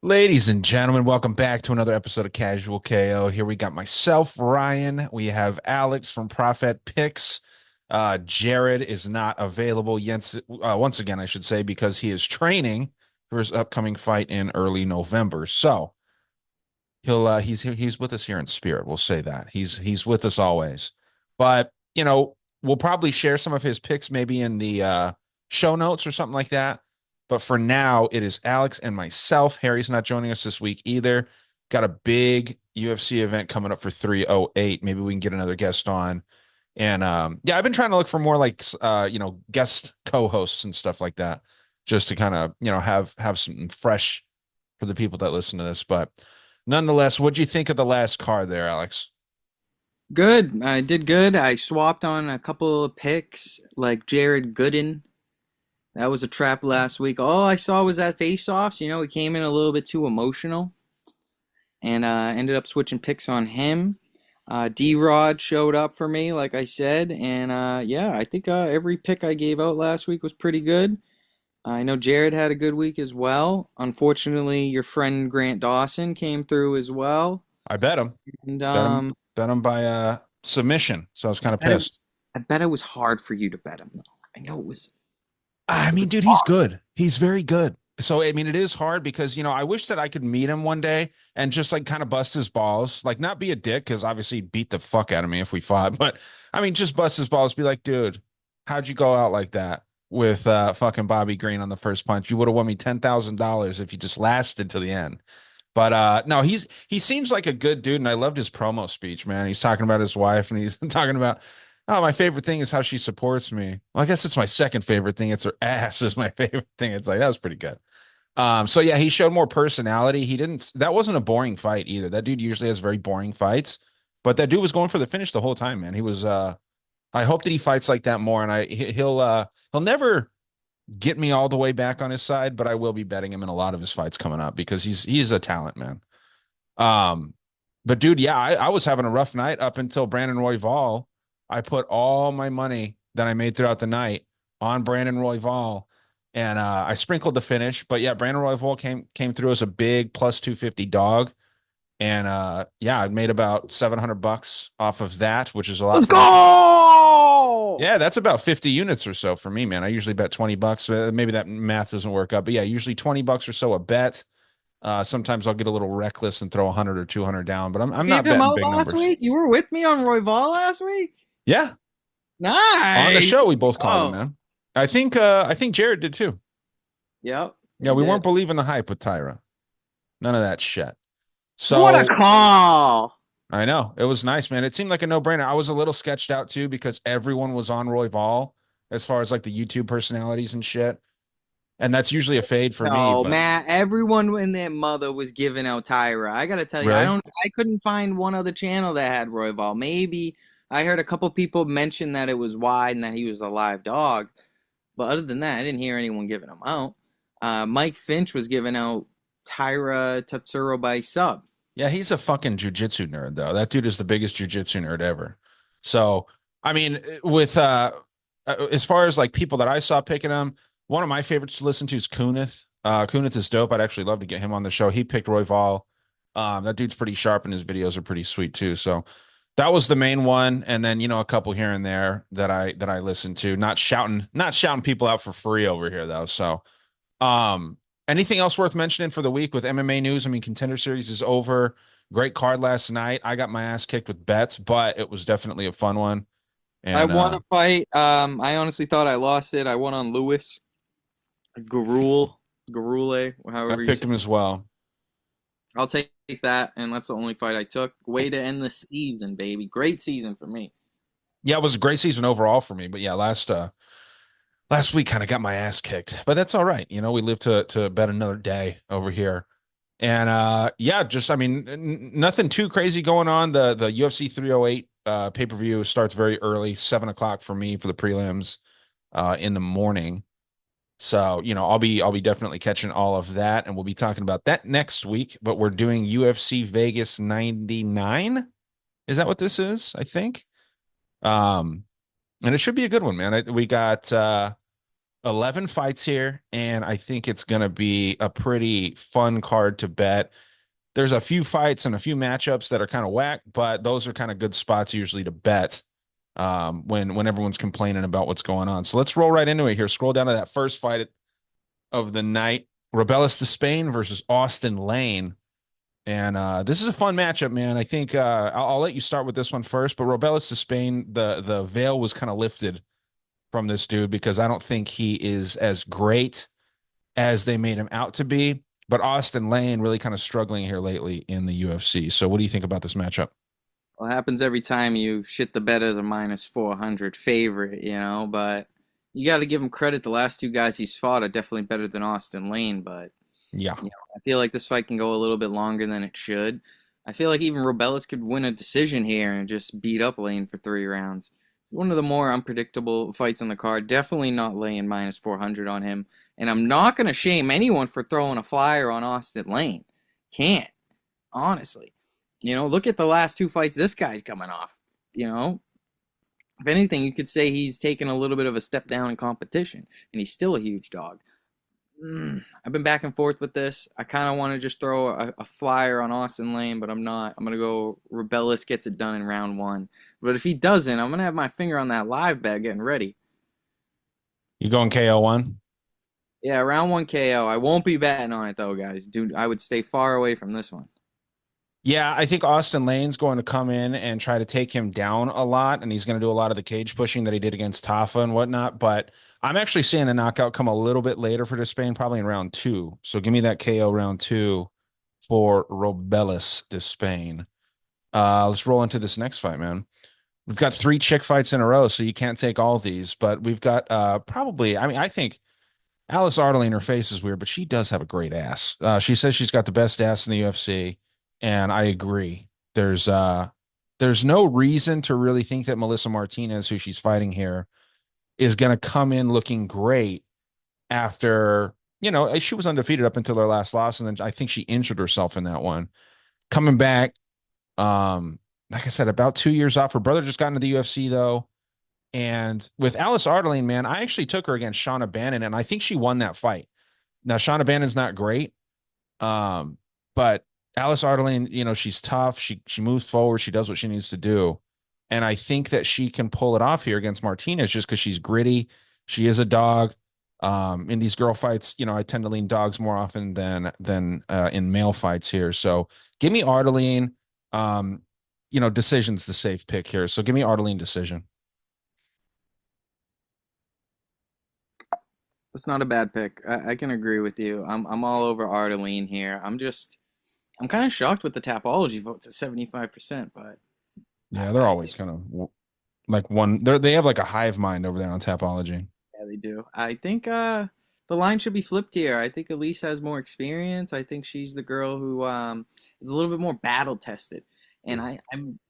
Ladies and gentlemen, welcome back to another episode of Casual KO. Here we got myself, Ryan. We have Alex from Prophet Picks. Jared is not available once again, I should say, because he is training for his upcoming fight in early November. So he's with us here in spirit. We'll say that he's with us always. But we'll probably share some of his picks maybe in the show notes or something like that. But for now, it is Alex and myself. Harry's not joining us this week either. Got a big UFC event coming up for 308. Maybe we can get another guest on. And yeah, I've been trying to look for more like guest co-hosts and stuff like that, just to kind of have something fresh for the people that listen to this. But nonetheless, what'd you think of the last card there, Alex? Good. I did good. I swapped on a couple of picks, like Jared Gooden. That was a trap last week. All I saw was that face-offs. He came in a little bit too emotional, and ended up switching picks on him. D-Rod showed up for me, like I said, and yeah, I think every pick I gave out last week was pretty good. I know Jared had a good week as well. Unfortunately, your friend Grant Dawson came through as well, I bet him. and Bet him by submission. So I was I kind of bet it, pissed. I bet it was hard for you to bet him though. I know it was. I It was mean, dude, he's hard. good. He's very good. So I mean, it is hard because I wish that I could meet him one day and just like kind of bust his balls, like not be a dick because obviously he'd beat the fuck out of me if we fought. But I mean, just bust his balls, be like, dude, how'd you go out like that with fucking Bobby Green on the first punch? You would have won me $10,000 if you just lasted to the end. But no, he seems like a good dude, and I loved his promo speech, man. He's talking about his wife, and he's talking about, oh, my favorite thing is how she supports me. Well, I guess it's my second favorite thing. It's her ass is my favorite thing. It's like that was pretty good. So yeah, he showed more personality. He didn't. That wasn't a boring fight either. That dude usually has very boring fights, but that dude was going for the finish the whole time, man. He was. I hope that he fights like that more, and he'll never get me all the way back on his side, but I will be betting him in a lot of his fights coming up because he's a talent, man. Um, but dude, yeah, I was having a rough night up until Brandon Royval. I put all my money that I made throughout the night on Brandon Royval, and I sprinkled the finish. But yeah, Brandon Royval came through as a big plus 250 dog. And yeah, I made about $700 off of that, which is a lot Let's for me. go! Yeah, that's about 50 units or so for me, man. I usually bet $20. Maybe that math doesn't work out, but yeah, usually $20 or so a bet. Sometimes I'll get a little reckless and throw 100 or 200 down, but I'm You gave not him betting out big last numbers. week? You were with me on Royval last week? Yeah, on the Nice. show we both called him, Oh, man. I think Jared did too. yep, Yeah, you we did. weren't believing the hype with Tyra. None of that shit. What a So call! I know it was nice, man. It seemed like a no-brainer. I was a little sketched out too because everyone was on Roy Vol as far as like the YouTube personalities and shit. And that's usually a fade for me, No, but Matt, everyone in their mother was giving out Tyra. I gotta tell you, really? I couldn't find one other channel that had Royval. Maybe I heard a couple people mention that it was wide and that he was a live dog. But other than that, I didn't hear anyone giving him out. Mike Finch was giving out Tyra Tatsuro by sub. Yeah, he's a fucking jujitsu nerd though. That dude is the biggest jujitsu nerd ever. So, I mean, with as far as like people that I saw picking him, one of my favorites to listen to is Kunith. Kunith is dope. I'd actually love to get him on the show. He picked Roy Vol. That dude's pretty sharp and his videos are pretty sweet too. So that was the main one. And then, a couple here and there that I listened to. Not shouting people out for free over here though. So um, anything else worth mentioning for the week with MMA news? I mean, Contender Series is over. Great card last night. I got my ass kicked with bets, but it was definitely a fun one. I And won a fight. I honestly thought I lost it. I won on Lewis Garule, Garule, I however you picked say him it. as well. I'll take that, and that's the only fight I took. Way to end the season, baby. Great season for me. Yeah, it was a great season overall for me. But yeah, last week kind of got my ass kicked. But that's all right. We live to bet another day over here. And yeah, just I mean, nothing too crazy going on. The UFC 308 pay-per-view starts very early, 7 o'clock for me for the prelims in the morning. So, I'll be definitely catching all of that, and we'll be talking about that next week. But we're doing UFC Vegas 99. Is that what this is? I think. Um, and it should be a good one, man. We got 11 fights here, and I think it's going to be a pretty fun card to bet. There's a few fights and a few matchups that are kind of whack, but those are kind of good spots usually to bet when everyone's complaining about what's going on. So let's roll right into it here. Scroll down to that first fight of the night. Robelis Despaigne versus Austin Lane. And this is a fun matchup, man. I think I'll let you start with this one first. But Robelis Despaigne, the veil was kind of lifted from this dude because I don't think he is as great as they made him out to be. But Austin Lane really kind of struggling here lately in the UFC. So what do you think about this matchup? Well, it happens every time you shit the bed as a minus 400 favorite, but you got to give him credit. The last two guys he's fought are definitely better than Austin Lane, but Yeah. I feel like this fight can go a little bit longer than it should. I feel like even Robelis could win a decision here and just beat up Lane for 3 rounds. One of the more unpredictable fights on the card. Definitely not laying minus 400 on him. And I'm not going to shame anyone for throwing a flyer on Austin Lane. Can't, honestly. Look at the last two fights this guy's coming off. If anything, you could say he's taken a little bit of a step down in competition, and he's still a huge dog. I've been back and forth with this. I kind of want to just throw a flyer on Austin Lane, but I'm not. I'm going to go Robelis gets it done in round one. But if he doesn't, I'm going to have my finger on that live bet getting ready. You going KO1? Yeah, round one KO. I won't be betting on it, though, guys. Dude, I would stay far away from this one. Yeah, I think Austin Lane's going to come in and try to take him down a lot, and he's going to do a lot of the cage pushing that he did against Tafa and whatnot. But I'm actually seeing a knockout come a little bit later for Despain, probably in round two. So give me that KO round two for Robelis Despain. Let's roll into this next fight, man. We've got three chick fights in a row, so you can't take all these, but we've got probably, I mean, I think Alice Ardelean, her face is weird, but she does have a great ass. She says she's got the best ass in the UFC, and I agree. There's no reason to really think that Melissa Martinez, who she's fighting here, is going to come in looking great after, she was undefeated up until her last loss, and then I think she injured herself in that one. Coming back, like I said, about 2 years off. Her brother just got into the UFC though. And with Alice Ardelean, man, I actually took her against Shauna Bannon, and I think she won that fight. Now, Shauna Bannon's not great, but Alice Ardelean, she's tough. She moves forward. She does what she needs to do. And I think that she can pull it off here against Martinez just because she's gritty. She is a dog. In these girl fights, I tend to lean dogs more often than in male fights here. So give me Ardelean. Decision's the safe pick here. So give me Ardelean decision. That's not a bad pick. I can agree with you. I'm all over Ardelean here. I'm kind of shocked with the Tapology votes at 75%, but Yeah, they're always kind of like one. They have like a hive mind over there on Tapology. yeah, they do. I think the line should be flipped here. I think Elise has more experience. I think she's the girl who is a little bit more battle tested, and I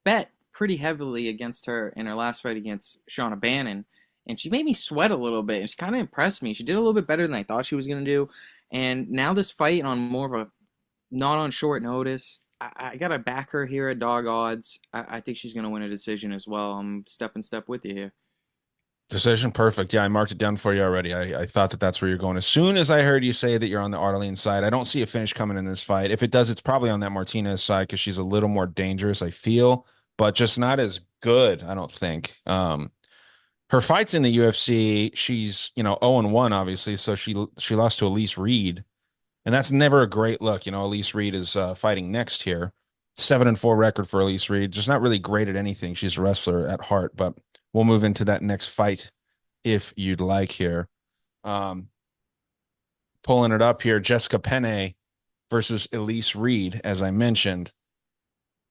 bet pretty heavily against her in her last fight against Shauna Bannon, and she made me sweat a little bit, and she kind of impressed me. She did a little bit better than I thought she was gonna do, and now this fight on more of a not on short notice. I gotta back her here at dog odds. I think she's gonna win a decision as well. I'm step with you here. Decision perfect. Yeah, I marked it down for you already. I thought that that's where you're going. As soon as I heard you say that you're on the Ardelean side, I don't see a finish coming in this fight. If it does, it's probably on that Martinez side because she's a little more dangerous, I feel, but just not as good, I don't think. Her fights in the UFC, she's 0-1, obviously, so she lost to Elise Reed, and that's never a great look. Elise Reed is fighting next here. 7-4 record for Elise Reed. Just not really great at anything. She's a wrestler at heart, but we'll move into that next fight if you'd like here. Um, Pulling it up here, Jessica Penne versus Elise Reed, as I mentioned.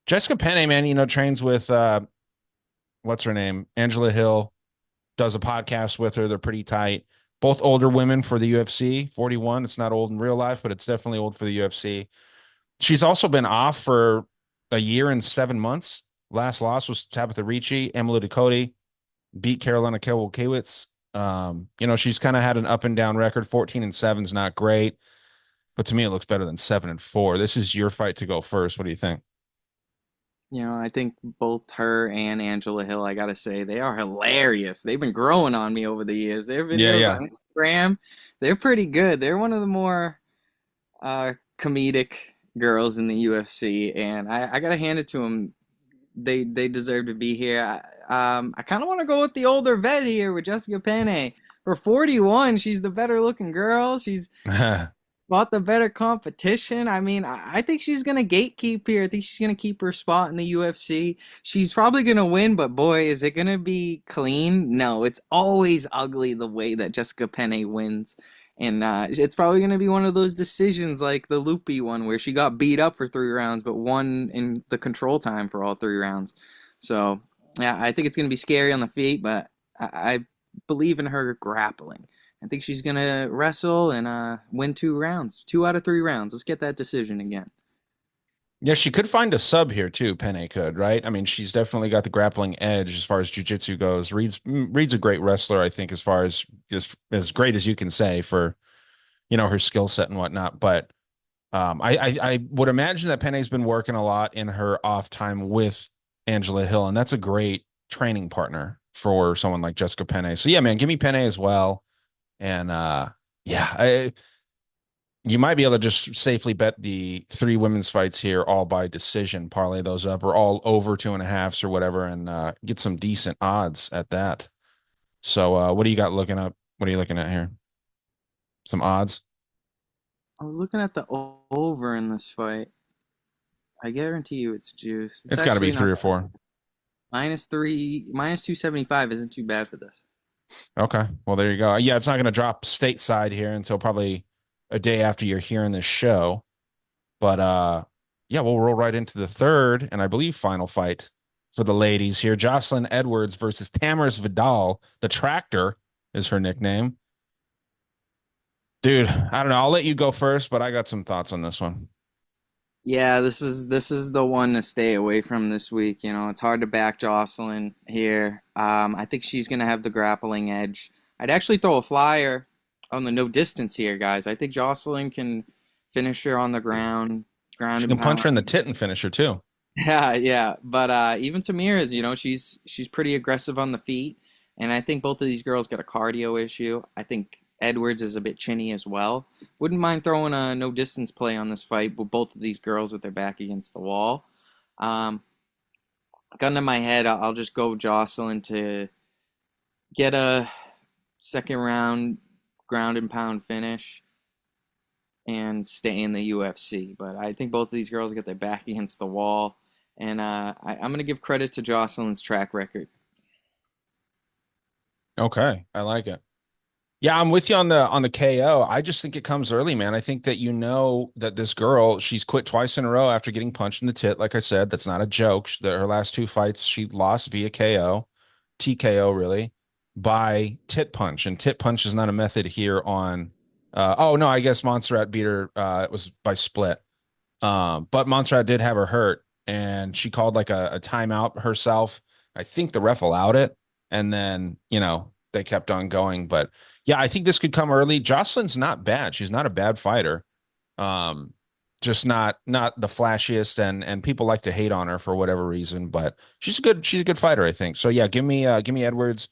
Jessica Penne, man, trains with what's her name? Angela Hill, does a podcast with her. They're pretty tight. Both older women for the UFC, 41. It's not old in real life, but it's definitely old for the UFC. She's also been off for a year and 7 months. Last loss was Tabitha Ricci. Emily Ducote beat Carolina Kowalkiewicz. She's kind of had an up and down record. 14-7 is not great, but to me, it looks better than 7-4. This is your fight to go first. What do you think? I think both her and Angela Hill, I gotta say, they are hilarious. They've been growing on me over the years. Their Yeah, videos yeah. on Instagram, they're pretty good. They're one of the more comedic girls in the UFC, and I gotta hand it to them. They deserve to be here. I kind of want to go with the older vet here with Jessica Penne. For 41, she's the better looking girl. She's fought the better competition. I mean, I think she's gonna gatekeep here. I think she's gonna keep her spot in the UFC. She's probably gonna win, but boy, is it gonna be clean? No, it's always ugly the way that Jessica Penne wins. And it's probably going to be one of those decisions like the Loopy one where she got beat up for 3 rounds but won in the control time for all 3 rounds. So, yeah, I think it's going to be scary on the feet, but I believe in her grappling. I think she's gonna wrestle and win 2 rounds, 2 out of 3 rounds. Let's get that decision again. Yeah, she could find a sub here too. Penne could, right? I mean, she's definitely got the grappling edge as far as jiu-jitsu goes. Reed's a great wrestler, I think, as far as great as you can say for her skill set and whatnot. But I would imagine that Penne's been working a lot in her off time with Angela Hill, and that's a great training partner for someone like Jessica Penne. So yeah, man, give me Penne as well. And yeah, you might be able to just safely bet the three women's fights here all by decision, parlay those up, or all over 2.5s or whatever, and get some decent odds at that. So what do you got looking up? What are you looking at here? Some odds? I was looking at the over in this fight. I guarantee you it's juice. It's It's got to be actually three not or four. -3, -275 isn't too bad for this. Okay. Well, there you go. Yeah, it's not going to drop stateside here until probably a day after you're hearing this show. But yeah, we'll roll right into the third and I believe final fight for the ladies here. Jocelyn Edwards versus Tamers Vidal. The Tractor is her nickname. Dude, I don't know. I'll let you go first, but I got some thoughts on this one. Yeah, this is the one to stay away from this week. It's hard to back Jocelyn here. I think she's gonna have the grappling edge. I'd actually throw a flyer on the no distance here, guys. I think Jocelyn can finish her on the ground, ground She and can punch pound. her in the tit and finish her too. Yeah, yeah. But even Tamira's, she's pretty aggressive on the feet, and I think both of these girls got a cardio issue. I think Edwards is a bit chinny as well. Wouldn't mind throwing a no distance play on this fight with both of these girls with their back against the wall. Um, Gun to my head, I'll just go Jocelyn to get a second round ground and pound finish and stay in the UFC. But I think both of these girls get their back against the wall. And I'm going to give credit to Jocelyn's track record. Okay, I like it. Yeah, I'm with you on the KO. I just think it comes early, man. I think that that this girl, she's quit twice in a row after getting punched in the tit. Like I said, that's not a joke. Her last two fights, she lost via KO, TKO really, by tit punch. And tit punch is not a method here on oh no, I guess Montserrat beat her it was by split. But Montserrat did have her hurt and she called like a timeout herself. I think the ref allowed it, and then, they kept on going. But yeah, I think this could come early. Jocelyn's not bad. She's not a bad fighter. Um, just not the flashiest, and people like to hate on her for whatever reason, but she's a good fighter, I think. So yeah, give me Edwards,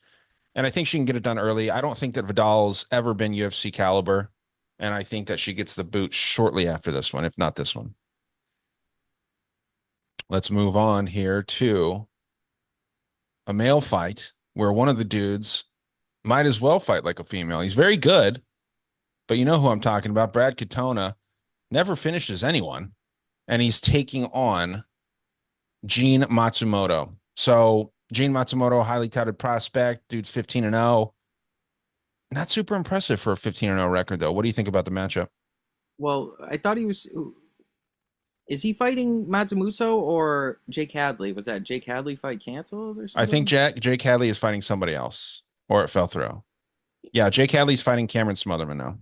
and I think she can get it done early. I don't think that Vidal's ever been UFC caliber, and I think that she gets the boot shortly after this one, if not this one. Let's move on here to a male fight where one of the dudes might as well fight like a female. He's very good, but you know who I'm talking about. Brad Katona never finishes anyone, and he's taking on Gene Matsumoto. So Gene Matsumoto, highly touted prospect, dude's 15-0. Not super impressive for a 15-0 record, though. What do you think about the matchup? Well, I thought he was. Is he fighting Matsumoto or Jake Hadley? Was that Jake Hadley fight canceled or I think something? Jake Hadley is fighting somebody else, or it fell through. Yeah, Jake Hadley's fighting Cameron Smotherman now.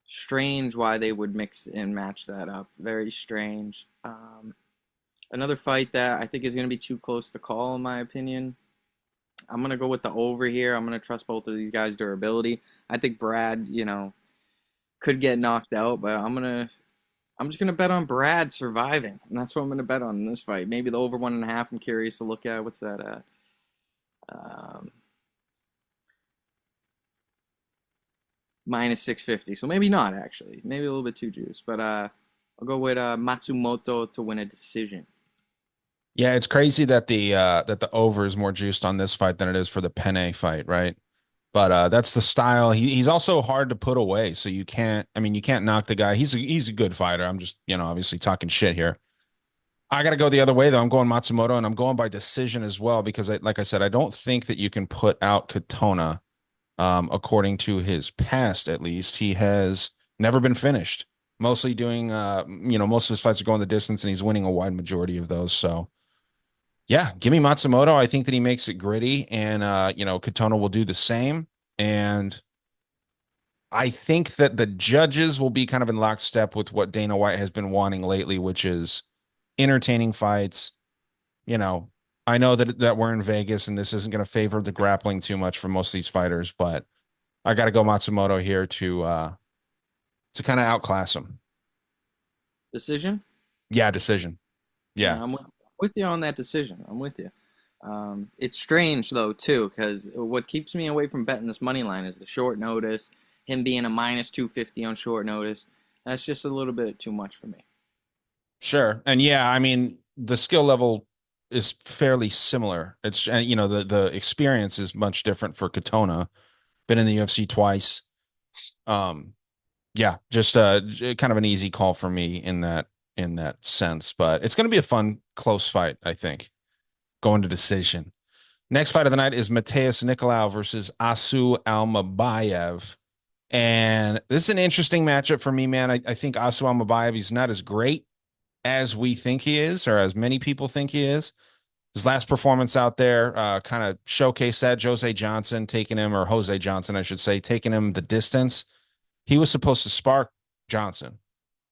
Strange why they would mix and match that up. Very strange. Another fight that I think is going to be too close to call, in my opinion. I'm going to go with the over here. I'm going to trust both of these guys' durability. I think Brad, could get knocked out, but I'm just gonna bet on Brad surviving, and that's what I'm gonna bet on in this fight. Maybe the over 1.5. I'm curious to look at what's that at. Um, minus 650. So maybe not actually. Maybe a little bit too juice. But I'll go with Matsumoto to win a decision. Yeah, it's crazy that the over is more juiced on this fight than it is for the Penne fight, right? But that's the style. He's also hard to put away, so you can't. I mean, you can't knock the guy. He's a good fighter. I'm just obviously talking shit here. I got to go the other way though. I'm going Matsumoto, and I'm going by decision as well because, like I said, I don't think that you can put out Katona. According to his past, at least, he has never been finished. Mostly doing, most of his fights are going the distance, and he's winning a wide majority of those. So yeah, give me Matsumoto. I think that he makes it gritty, and Katona will do the same. And I think that the judges will be kind of in lockstep with what Dana White has been wanting lately, which is entertaining fights. You know, I know that we're in Vegas, and this isn't going to favor the grappling too much for most of these fighters, but I got to go Matsumoto here to kind of outclass him. Decision? Yeah, decision. Yeah, Yeah, with you on that decision. I'm with you. It's strange though too, because what keeps me away from betting this money line is the short notice, him being a minus 250 on short notice. That's just a little bit too much for me. sure. And yeah, I mean, the skill level is fairly similar. It's the experience is much different for Katona. Been in the UFC twice. Um, yeah, just kind of an easy call for me in that sense. But it's going to be a fun, close fight. I think going to decision. Next fight of the night is Mateus Nicolau versus Asu Almabaev. And this is an interesting matchup for me, man. I think Asu Almabaev, he's not as great as we think he is, or as many people think he is. His last performance out there kind of showcased that. Jose Johnson taking him, or Jose Johnson, I should say, taking him the distance. He was supposed to spark Johnson.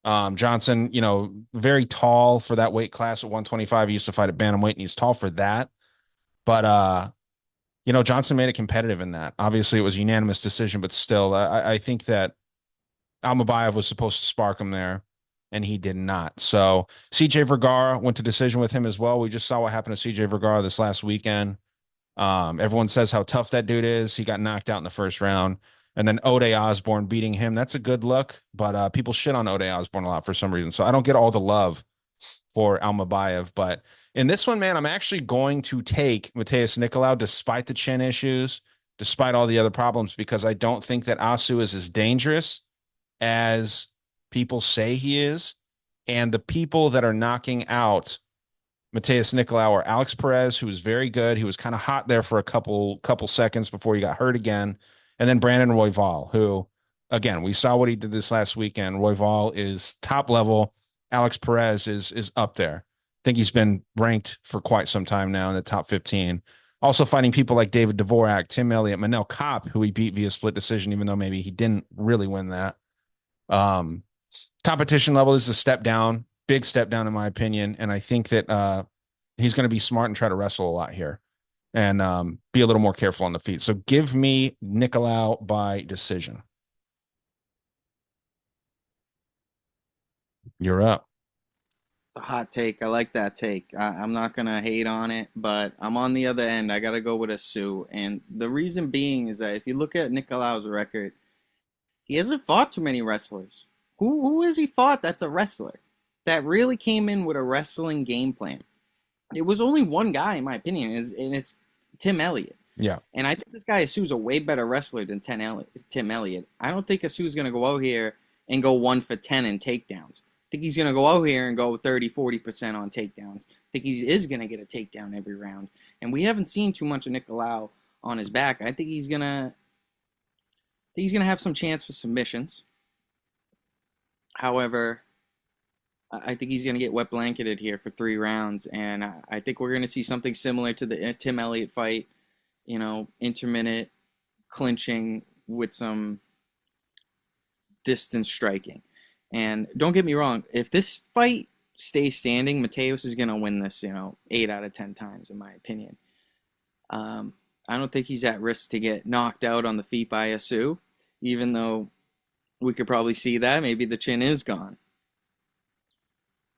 Johnson, very tall for that weight class at 125. He used to fight at bantamweight, and he's tall for that. But Johnson made it competitive in that. Obviously, it was a unanimous decision, but still, I think that Almabaev was supposed to spark him there, and he did not. So CJ Vergara went to decision with him as well. We just saw what happened to CJ Vergara this last weekend. Everyone says how tough that dude is. He got knocked out in the first round. And then Ode Osborne beating him. That's a good look, but people shit on Ode Osborne a lot for some reason. So I don't get all the love for Almabaev. But in this one, man, I'm actually going to take Mateus Nicolau despite the chin issues, despite all the other problems, because I don't think that Asu is as dangerous as people say he is. And the people that are knocking out Mateus Nicolau or Alex Perez, who was very good. He was kind of hot there for a couple seconds before he got hurt again. And then Brandon Royval, who, again, we saw what he did this last weekend. Royval is top level. Alex Perez is up there. I think he's been ranked for quite some time now in the top 15. Also fighting people like David Dvorak, Tim Elliott, Manel Kopp, who he beat via split decision, even though maybe he didn't really win that. Um, Competition level is a step down, big step down in my opinion, and I think that he's going to be smart and try to wrestle a lot here and be a little more careful on the feet. So give me Nicolau by decision. You're up. It's a hot take. I like that take. I'm not gonna hate on it, but I'm on the other end. I gotta go with a Sue, and the reason being is that if you look at Nicolau's record, he hasn't fought too many wrestlers. Who has he fought that's a wrestler that really came in with a wrestling game plan? It was only one guy, in my opinion, and it's Tim Elliott. Yeah. And I think this guy Asu's a way better wrestler than Tim Elliott. I don't think Asu's going to go out here and go 1 for 10 in takedowns. I think he's going to go out here and go 30, 40% on takedowns. I think he is going to get a takedown every round. And we haven't seen too much of Nicolau on his back. I think he's going to have some chance for submissions. However, I think he's going to get wet blanketed here for 3 rounds, and I think we're going to see something similar to the Tim Elliott fight, intermittent clinching with some distance striking. And don't get me wrong, if this fight stays standing, Mateus is going to win this, 8 out of 10 times, in my opinion. I don't think he's at risk to get knocked out on the feet by Asu, even though we could probably see that. Maybe the chin is gone.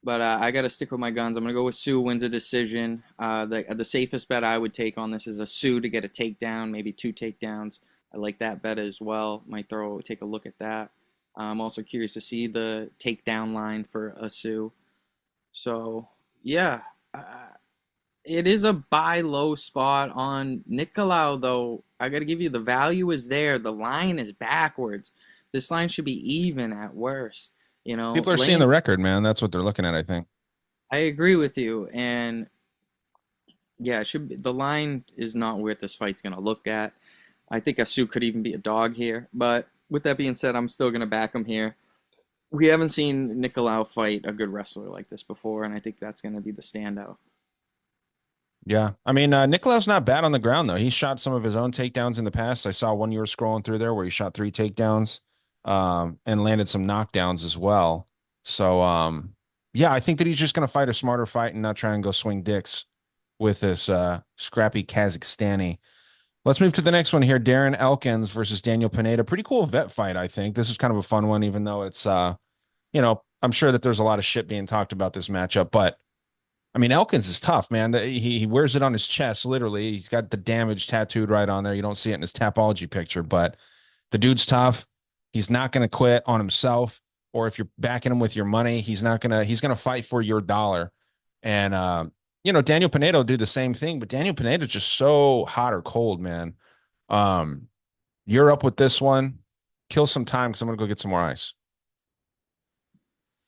But I got to stick with my guns. I'm going to go with Sue wins a decision. The safest bet I would take on this is a Sue to get a takedown, maybe 2 takedowns. I like that bet as well. Might take a look at that. I'm also curious to see the takedown line for a Sue. So yeah, it is a buy low spot on Nicolau though. I got to give you the value is there. The line is backwards. This line should be even at worst. People are seeing Laying. the record, man. That's what they're looking at, I think. I agree with you, and yeah, it should be, the line is not where this fight's gonna look at. I think Asu could even be a dog here, but with that being said, I'm still gonna back him here. We haven't seen Nicolau fight a good wrestler like this before, and I think that's gonna be the standout. Yeah. I mean, Nicolau's not bad on the ground, though. He shot some of his own takedowns in the past. I saw one you were scrolling through there where he shot 3 takedowns and landed some knockdowns as well. So, yeah, I think that he's just going to fight a smarter fight and not try and go swing dicks with this scrappy Kazakhstani. Let's move to the next one here. Darren Elkins versus Daniel Pineda. Pretty cool vet fight, I think. This is kind of a fun one, even though it's, I'm sure that there's a lot of shit being talked about this matchup, but I mean, Elkins is tough, man. He wears it on his chest, literally. He's got the damage tattooed right on there. You don't see it in his Tapology picture, but the dude's tough. He's not going to quit on himself, or if you're backing him with your money, he's gonna fight for your dollar. And Daniel Pineda will do the same thing, but Daniel Pineda's just so hot or cold, man. Um, you're up with this one. Kill some time because I'm gonna go get some more ice.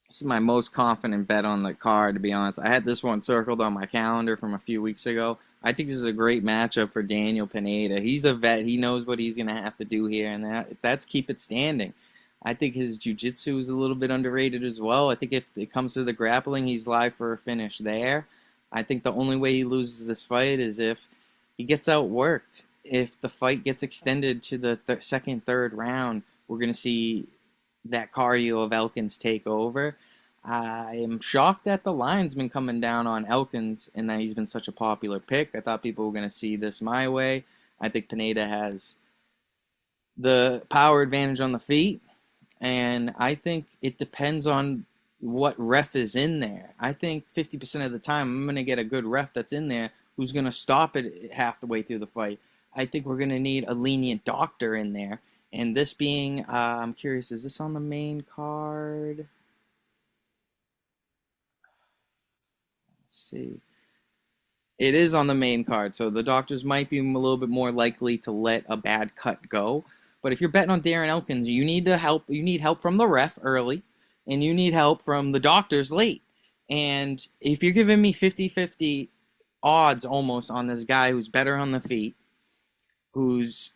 This is my most confident bet on the card, to be honest. I had this one circled on my calendar from a few weeks ago. I think this is a great matchup for Daniel Pineda. He's a vet. He knows what he's going to have to do here, and that's keep it standing. I think his jiu-jitsu is a little bit underrated as well. I think if it comes to the grappling, he's live for a finish there. I think the only way he loses this fight is if he gets outworked. If the fight gets extended to the second, third round, we're going to see that cardio of Elkins take over. I am shocked that the line's been coming down on Elkins and that he's been such a popular pick. I thought people were going to see this my way. I think Pineda has the power advantage on the feet, and I think it depends on what ref is in there. I think 50% of the time I'm going to get a good ref that's in there who's going to stop it half the way through the fight. I think we're going to need a lenient doctor in there. And this being, I'm curious, is this on the main card? Let's see. It is on the main card, so the doctors might be a little bit more likely to let a bad cut go. But if you're betting on Darren Elkins, you need help. You need help from the ref early, and you need help from the doctors late. And if you're giving me 50-50 odds almost on this guy who's better on the feet, who's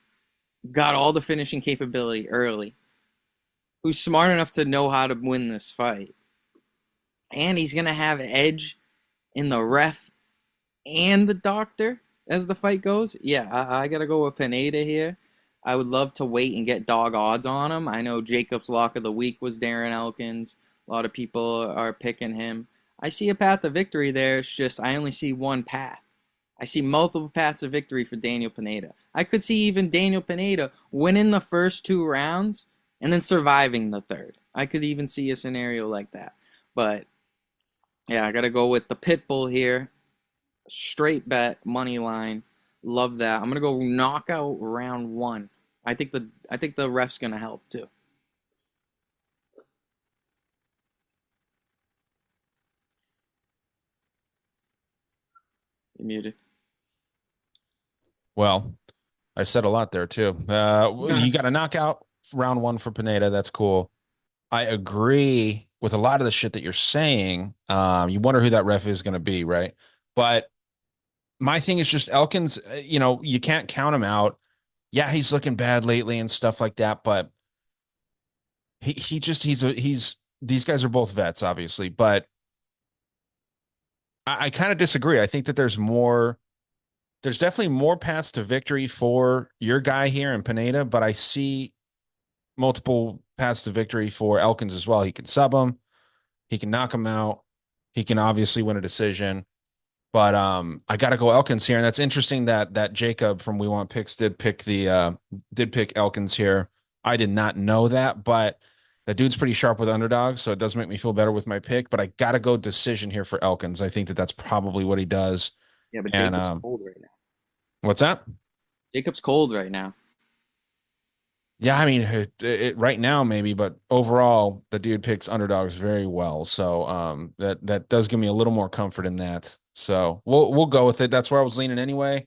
got all the finishing capability early, who's smart enough to know how to win this fight, and he's going to have edge in the ref and the doctor as the fight goes. Yeah, I got to go with Pineda here. I would love to wait and get dog odds on him. I know Jacob's lock of the week was Darren Elkins. A lot of people are picking him. I see a path to victory there. It's just I only see one path. I see multiple paths of victory for Daniel Pineda. I could see even Daniel Pineda winning the first 2 rounds and then surviving the third. I could even see a scenario like that. But yeah, I got to go with the Pitbull here. Straight bet, money line. Love that. I'm going to go knockout round 1. I think the ref's going to help too. You're muted. Well, I said a lot there too. You got a knockout round 1 for Pineda. That's cool. I agree with a lot of the shit that you're saying. You wonder who that ref is going to be, right? But my thing is just Elkins, you can't count him out. Yeah, he's looking bad lately and stuff like that, but he's these guys are both vets, obviously, but I kind of disagree. I think that there's definitely more paths to victory for your guy here in Pineda, but I see multiple paths to victory for Elkins as well. He can sub him, he can knock him out, he can obviously win a decision. But I gotta go Elkins here, and that's interesting that Jacob from We Want Picks did pick Elkins here. I did not know that, but That dude's pretty sharp with underdogs, so it does make me feel better with my pick. But I gotta go decision here for Elkins. I think that that's probably what he does. Yeah, but And Jacob's cold right now. what's that? Jacob's cold right now. Yeah, I mean, right now maybe, but overall, the dude picks underdogs very well. So that does give me a little more comfort in that. So we'll go with it. That's where I was leaning anyway,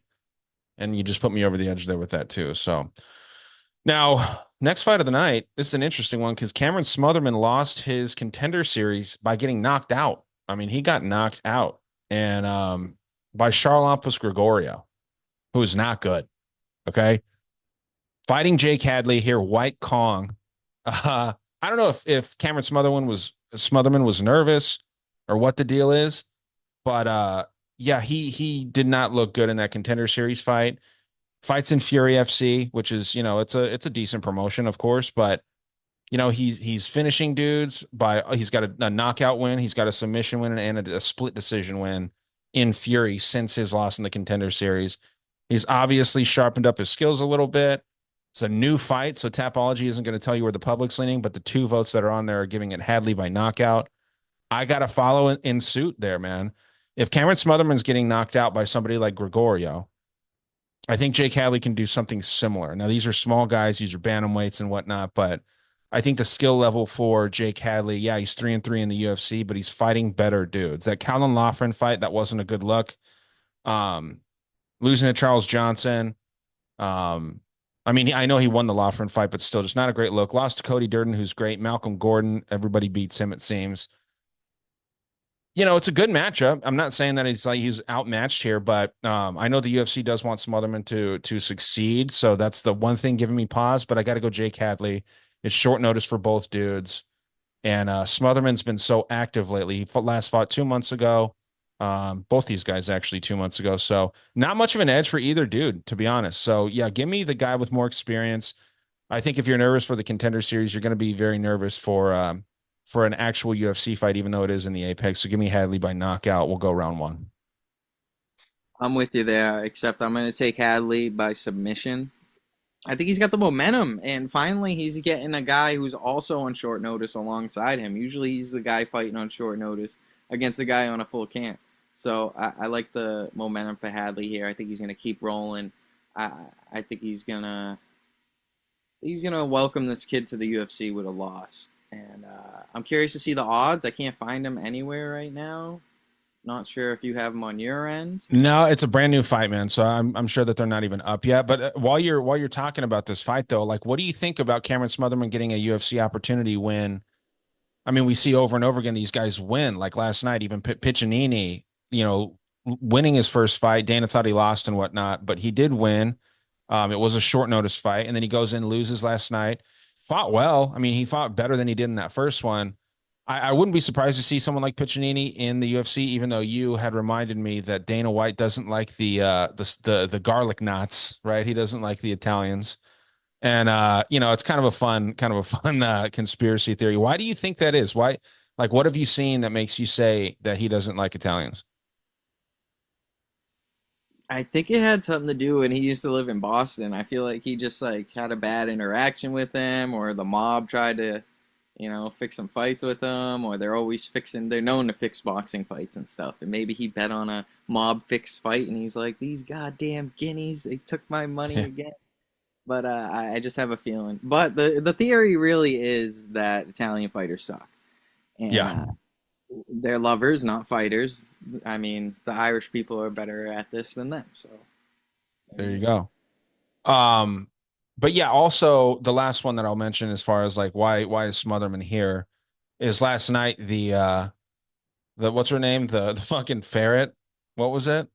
and you just put me over the edge there with that too. So now, next fight of the night, this is an interesting one because Cameron Smotherman lost his contender series by getting knocked out. I mean, he got knocked out, and by Charlampus Gregorio, who is not good. Okay, fighting Jake Hadley here, White Kong. I don't know if Cameron Smotherman was nervous or what the deal is, but yeah, he did not look good in that contender series fight. Fights in Fury FC, which is it's a decent promotion, of course, but he's finishing dudes by he's got a knockout win, he's got a submission win, and a split decision win in Fury since his loss in the contender series. He's obviously sharpened up his skills a little bit. It's a new fight, so Tapology isn't going to tell you where the public's leaning, but the two votes that are on there are giving it Hadley by knockout. I got to follow in suit there, man. If Cameron Smotherman's getting knocked out by somebody like Gregorio, I think Jake Hadley can do something similar. Now, these are small guys, these are bantamweights and whatnot, but I think the skill level for Jake Hadley, yeah, he's 3-3 in the UFC, but he's fighting better dudes. That Callan Loughran fight, that wasn't a good look. Um, Losing to Charles Johnson. I mean, I know he won the Loughran fight, but still just not a great look. Lost to Cody Durden, who's great. Malcolm Gordon, everybody beats him, it seems. It's a good matchup. I'm not saying that he's outmatched here, but I know the UFC does want Smotherman to succeed, so that's the one thing giving me pause. But I got to go Jake Hadley. It's short notice for both dudes, and Smotherman's been so active lately. He last fought 2 months ago. Both these guys actually 2 months ago, so not much of an edge for either dude, to be honest. So yeah, give me the guy with more experience. I think if you're nervous for the contender series, you're going to be very nervous for an actual UFC fight, even though it is in the Apex. So give me Hadley by knockout. We'll go round one. I'm with you there, except I'm going to take Hadley by submission. I think he's got the momentum, and finally he's getting a guy who's also on short notice alongside him. Usually he's the guy fighting on short notice against the guy on a full camp. So I like the momentum for Hadley here. I think he's going to keep rolling. I, I think he's gonna welcome this kid to the UFC with a loss. And I'm curious to see the odds. I can't find them anywhere right now. Not sure if you have them on your end. No, it's a brand new fight, man. So I'm sure that they're not even up yet. But while you're talking about this fight, though, like, what do you think about Cameron Smotherman getting a UFC opportunity when? I mean, we see over and over again these guys win. Like last night, even Piccinini, winning his first fight. Dana thought he lost and whatnot, but he did win. It was a short notice fight, and then he goes in, loses last night. Fought well. I mean, he fought better than he did in that first one. I wouldn't be surprised to see someone like Piccinini in the UFC, even though you had reminded me that Dana White doesn't like the garlic knots, right? He doesn't like the Italians. And it's kind of a fun conspiracy theory. Why do you think that is? Why, like, what have you seen that makes you say that he doesn't like Italians? I think it had something to do when he used to live in Boston. I feel like he just like had a bad interaction with them, or the mob tried to, fix some fights with them, or they're always fixing. They're known to fix boxing fights and stuff. And maybe he bet on a mob fixed fight, and he's like, "These goddamn guineas, they took my money again." But I just have a feeling. But the theory really is that Italian fighters suck, and Yeah, they're lovers, not fighters. I mean, the Irish people are better at this than them. So there there you you go. go. Um, but yeah, also the last one that I'll mention as far as like why is Smotherman here is last night the what's her name? The fucking ferret. What was it?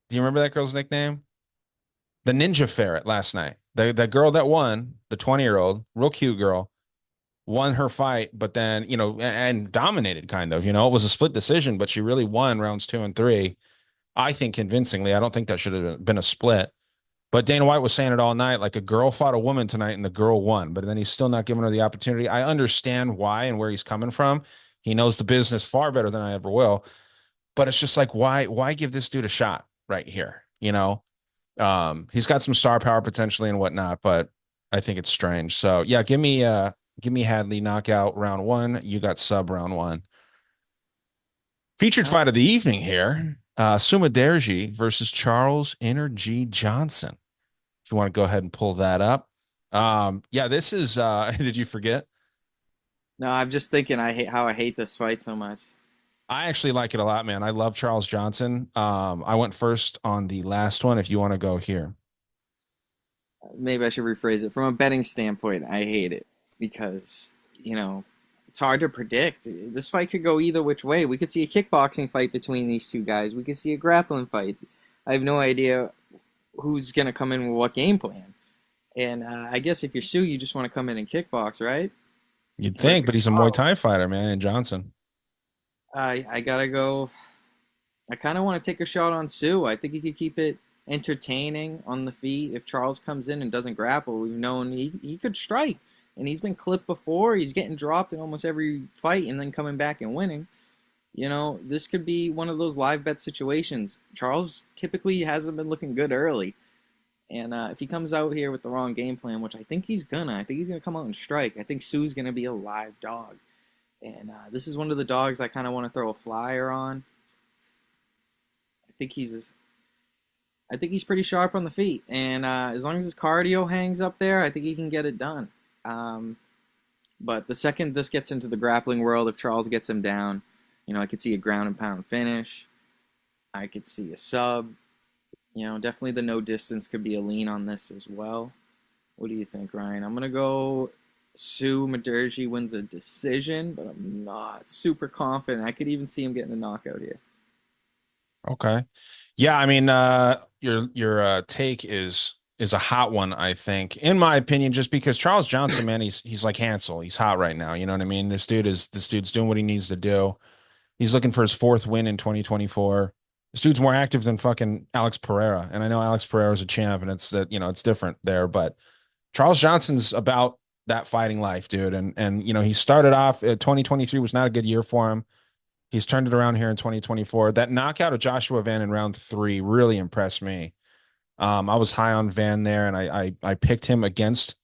Do you remember that girl's nickname? The Ninja Ferret last night. The girl that won, the 20-year-old, real cute girl, won her fight, but then, and dominated kind of, it was a split decision, but she really won rounds 2 and 3. I think convincingly. I don't think that should have been a split. But Dana White was saying it all night, like a girl fought a woman tonight and the girl won, but then he's still not giving her the opportunity. I understand why and where he's coming from. He knows the business far better than I ever will. But it's just like, why give this dude a shot right here? He's got some star power potentially and whatnot, but I think it's strange. So yeah, give me Give me Hadley knockout round one. You got sub round one. Featured Uh, fight of the evening here. Mudaerji versus Charles Energy Johnson. If you want to go ahead and pull that up. Yeah, this is did you forget? no, I'm just thinking I hate how I hate this fight so much. I actually like it a lot, man. I love Charles Johnson. I went first on the last one if you want to go here. Maybe I should rephrase it. From a betting standpoint, I hate it because, it's hard to predict. This fight could go either which way. We could see a kickboxing fight between these two guys. We could see a grappling fight. I have no idea who's going to come in with what game plan. And I guess if you're Sue, you just want to come in and kickbox, right? You'd But if think, you're but he's a Muay Charles, Thai fighter, man, and Johnson. I gotta go. I kind of want to take a shot on Sue. I think he could keep it entertaining on the feet. If Charles comes in and doesn't grapple, we've known he could strike. And he's been clipped before. He's getting dropped in almost every fight and then coming back and winning. This could be one of those live bet situations. Charles typically hasn't been looking good early. And if he comes out here with the wrong game plan, which I think he's gonna come out and strike. I think Sue's gonna be a live dog, and this is one of the dogs I kind of want to throw a flyer on. I think he's, I think he's pretty sharp on the feet, and as long as his cardio hangs up there, I think he can get it done. Um, but the second this gets into the grappling world, if Charles gets him down, I could see a ground and pound finish. I could see a sub. Definitely the no distance could be a lean on this as well. What do you think, Ryan? I'm going to go Mudaerji wins a decision, but I'm not super confident. I could even see him getting a knockout here. Okay. Yeah, I mean, your take is a hot one, I think, in my opinion, just because Charles Johnson, man, he's like Hansel. He's hot right now. You know what I mean? This dude's doing what he needs to do. He's looking for his fourth win in 2024. This dude's more active than fucking Alex Pereira. And I know Alex Pereira is a champ and it's that, it's different there, but Charles Johnson's about that fighting life, dude. And he started off 2023 was not a good year for him. He's turned it around here in 2024. That knockout of Joshua Van in round three really impressed me. I was high on Van there, and I picked him against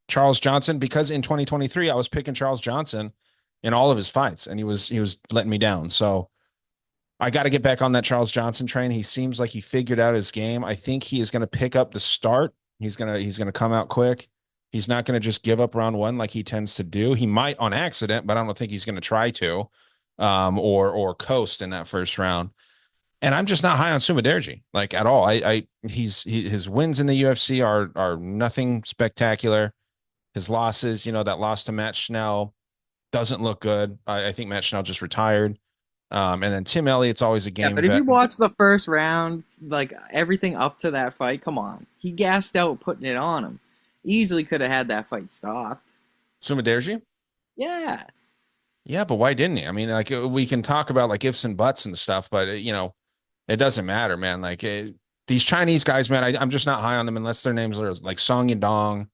Charles Johnson because in 2023 I was picking Charles Johnson in all of his fights, and he was letting me down. So I got to get back on that Charles Johnson train. He seems like he figured out his game. I think he is going to pick up the start. He's gonna come out quick. He's not going to just give up round one like he tends to do. He might on accident, but I don't think he's going to try to, or coast in that first round. And I'm just not high on Mudaerji like at all. His wins in the UFC are nothing spectacular. His losses, that loss to Matt Schnell doesn't look good. I think Matt Schnell just retired. And then Tim Elliott's always a Yeah, game but if vet. you watch the first round, like everything up to that fight, come on. He gassed out putting it on him. Easily could have had that fight stopped. Mudaerji? Yeah. Yeah, but why didn't he? I mean, like we can talk about like ifs and buts and stuff, but it doesn't matter, man. Like these Chinese guys, man, I'm just not high on them unless their names are like Song Yadong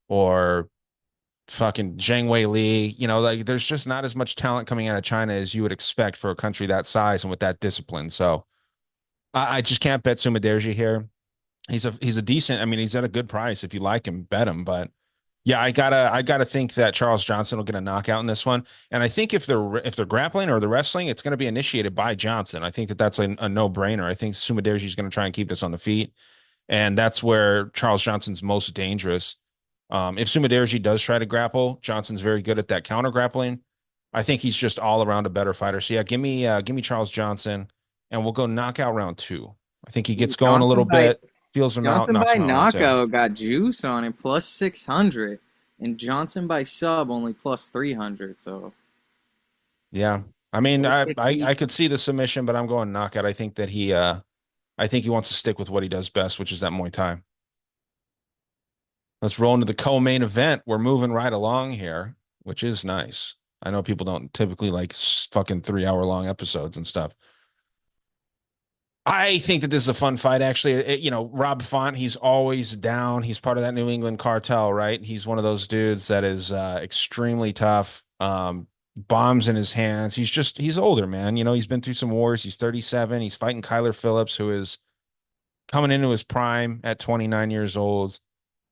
or fucking Zhang Wei Li. Like there's just not as much talent coming out of China as you would expect for a country that size and with that discipline. So I just can't bet Mudaerji here. He's a decent. I mean, he's at a good price. If you like him, bet him. But yeah, I gotta think that Charles Johnson will get a knockout in this one. And I think if they're grappling or the wrestling, it's going to be initiated by Johnson. I think that's a no brainer. I think Mudaerji is going to try and keep this on the feet, and that's where Charles Johnson's most dangerous. If Mudaerji does try to grapple, Johnson's very good at that counter grappling. I think he's just all around a better fighter. So yeah, give me Charles Johnson, and we'll go knockout round two. I think he gets going a little bit, feels him out, Johnson knocks by him out round two. knockout got juice on it, plus 600. And Johnson by sub only plus 300. So Yeah. I mean, we'll I, take I the I could see the submission, but I'm going knockout. I think he wants to stick with what he does best, which is that Muay Thai. Let's roll into the co-main event. We're moving right along here, which is nice. I know people don't typically like fucking 3 hour long episodes and stuff. I think that this is a fun fight, actually. Rob Font, he's always down. He's part of that New England cartel, right? He's one of those dudes that is extremely tough. Bombs in his hands. He's older, man. He's been through some wars. He's 37. He's fighting Kyler Phillips, who is coming into his prime at 29 years old.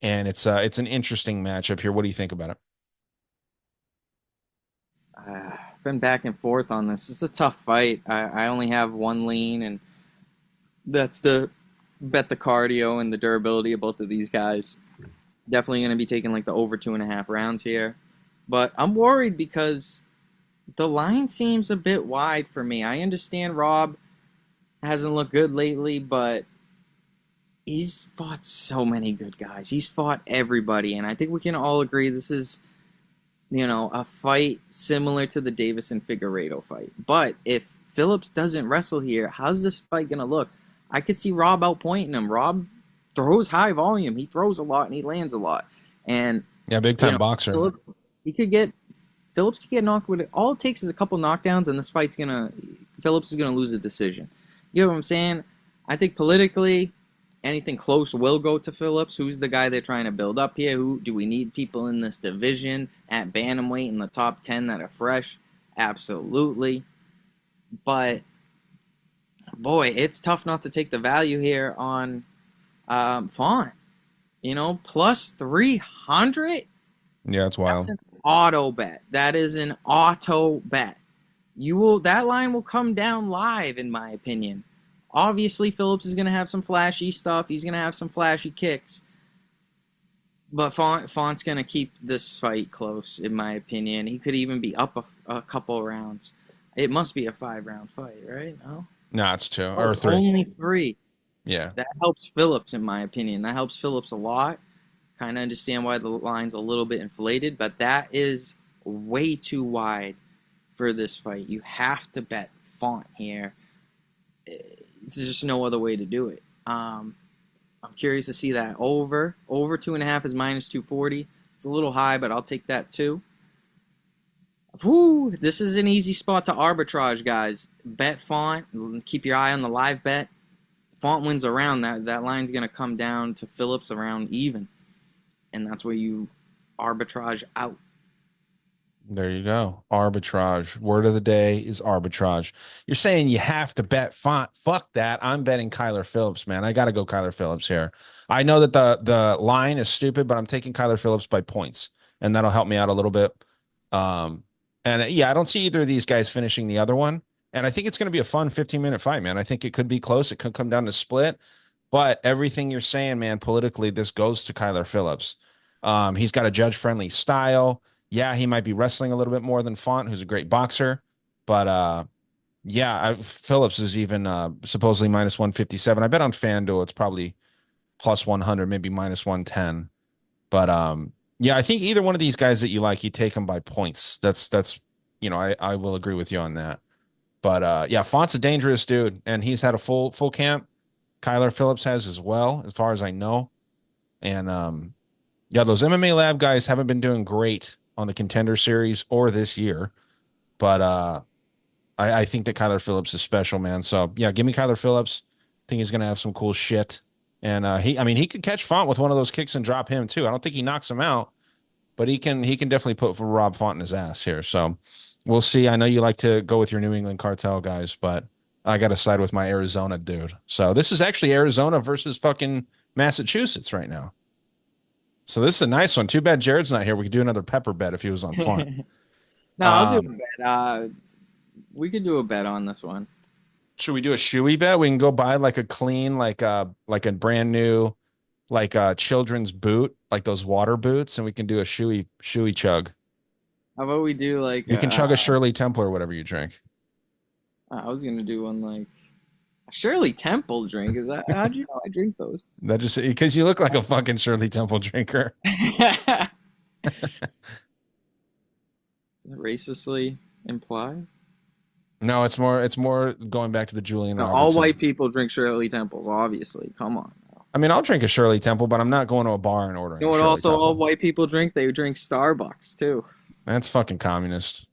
And it's an interesting matchup here. What do you think about it? Been back and forth on this. It's a tough fight. I only have one lean, and that's the bet the cardio and the durability of both of these guys. Definitely going to be taking like the over 2.5 rounds here. But I'm worried because the line seems a bit wide for me. I understand Rob hasn't looked good lately, but he's fought so many good guys. He's fought everybody, and I think we can all agree this is, a fight similar to the Davis and Figueiredo fight. But if Phillips doesn't wrestle here, how's this fight going to look? I could see Rob outpointing him. Rob throws high volume. He throws a lot and he lands a lot. And Yeah, big time boxer. Phillips could get knocked with it. All it takes is a couple knockdowns, and this fight's Phillips is gonna lose a decision. You know what I'm saying? I think politically, anything close will go to Phillips. Who's the guy they're trying to build up here? Who do we need people in this division at bantamweight in the top 10 that are fresh? Absolutely. But boy, it's tough not to take the value here on Font. Plus 300. Yeah, it's wild. That's an auto bet. That is an auto bet. That line will come down live, in my opinion. Obviously, Phillips is going to have some flashy stuff. He's going to have some flashy kicks. But Font's going to keep this fight close, in my opinion. He could even be up a couple rounds. It must be a 5-round fight, right? No? No, it's 2 or 3. Only 3. Yeah. That helps Phillips, in my opinion. That helps Phillips a lot. Kind of understand why the line's a little bit inflated, but that is way too wide for this fight. You have to bet Font here. There's just no other way to do it. I'm curious to see that over. Over 2.5 is minus 240. It's a little high, but I'll take that too. Whew, this is an easy spot to arbitrage, guys. Bet Font. Keep your eye on the live bet. Font wins a round. That line's going to come down to Phillips around even. And that's where you arbitrage out. There you go. Arbitrage. Word of the day is arbitrage. You're saying you have to bet Font. Fuck that. I'm betting Kyler Phillips, man. I got to go Kyler Phillips here. I know that the line is stupid, but I'm taking Kyler Phillips by points, and that'll help me out a little bit. And yeah, I don't see either of these guys finishing the other one. And I think it's going to be a fun 15-minute fight, man. I think it could be close. It could come down to split. But everything you're saying, man, politically, this goes to Kyler Phillips. He's got a judge-friendly style. Yeah, he might be wrestling a little bit more than Font, who's a great boxer. But, Phillips is even supposedly minus 157. I bet on FanDuel it's probably plus 100, maybe minus 110. But, yeah, I think either one of these guys that you like, you take them by points. That's I will agree with you on that. But, yeah, Font's a dangerous dude, and he's had a full camp. Kyler Phillips has as well, as far as I know. And yeah, those MMA Lab guys haven't been doing great on the Contender Series or this year. But I think that Kyler Phillips is special, man. So yeah, give me Kyler Phillips. I think he's gonna have some cool shit. And he could catch Font with one of those kicks and drop him too. I don't think he knocks him out, but he can definitely put for Rob Font in his ass here. So we'll see. I know you like to go with your New England cartel guys, but I got to side with my Arizona dude. So this is actually Arizona versus fucking Massachusetts right now. So this is a nice one. Too bad Jared's not here. We could do another pepper bet if he was on Font. No, I'll do a bet. We could do a bet on this one. Should we do a shoey bet? We can go buy like a clean, like a brand new, like a children's boot, like those water boots, and we can do a shoey chug. How about we do like You can chug a Shirley Temple or whatever you drink. I was gonna do one like a Shirley Temple drink. Is that how'd you know I drink those? That just because you look like a fucking Shirley Temple drinker. Does that racistly imply? No, it's more going back to the Julian No, Robertson. all white people drink Shirley Temples, obviously. Come on. I mean, I'll drink a Shirley Temple, but I'm not going to a bar and ordering. You know what? Shirley Also, Temple. all white people drink. They drink Starbucks too. That's fucking communist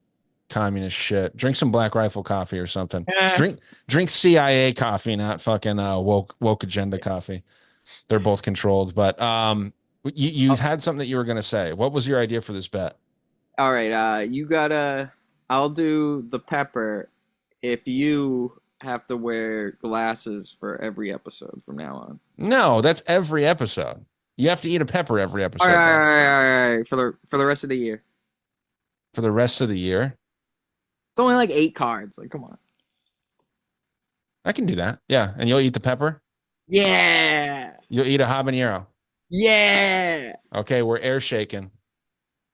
shit. Drink some Black Rifle coffee or something. Drink CIA coffee, not fucking woke agenda coffee. They're both controlled. But you had something that you were gonna say. What was your idea for this bet? All right, you gotta. I'll do the pepper if you have to wear glasses for every episode from now on. No, that's every episode. You have to eat a pepper every episode. All right. For the rest of the year. For the rest of the year. It's only like 8 cards. Like, come on. I can do that. Yeah. And you'll eat the pepper? Yeah. You'll eat a habanero. Yeah. Okay, we're air shaking.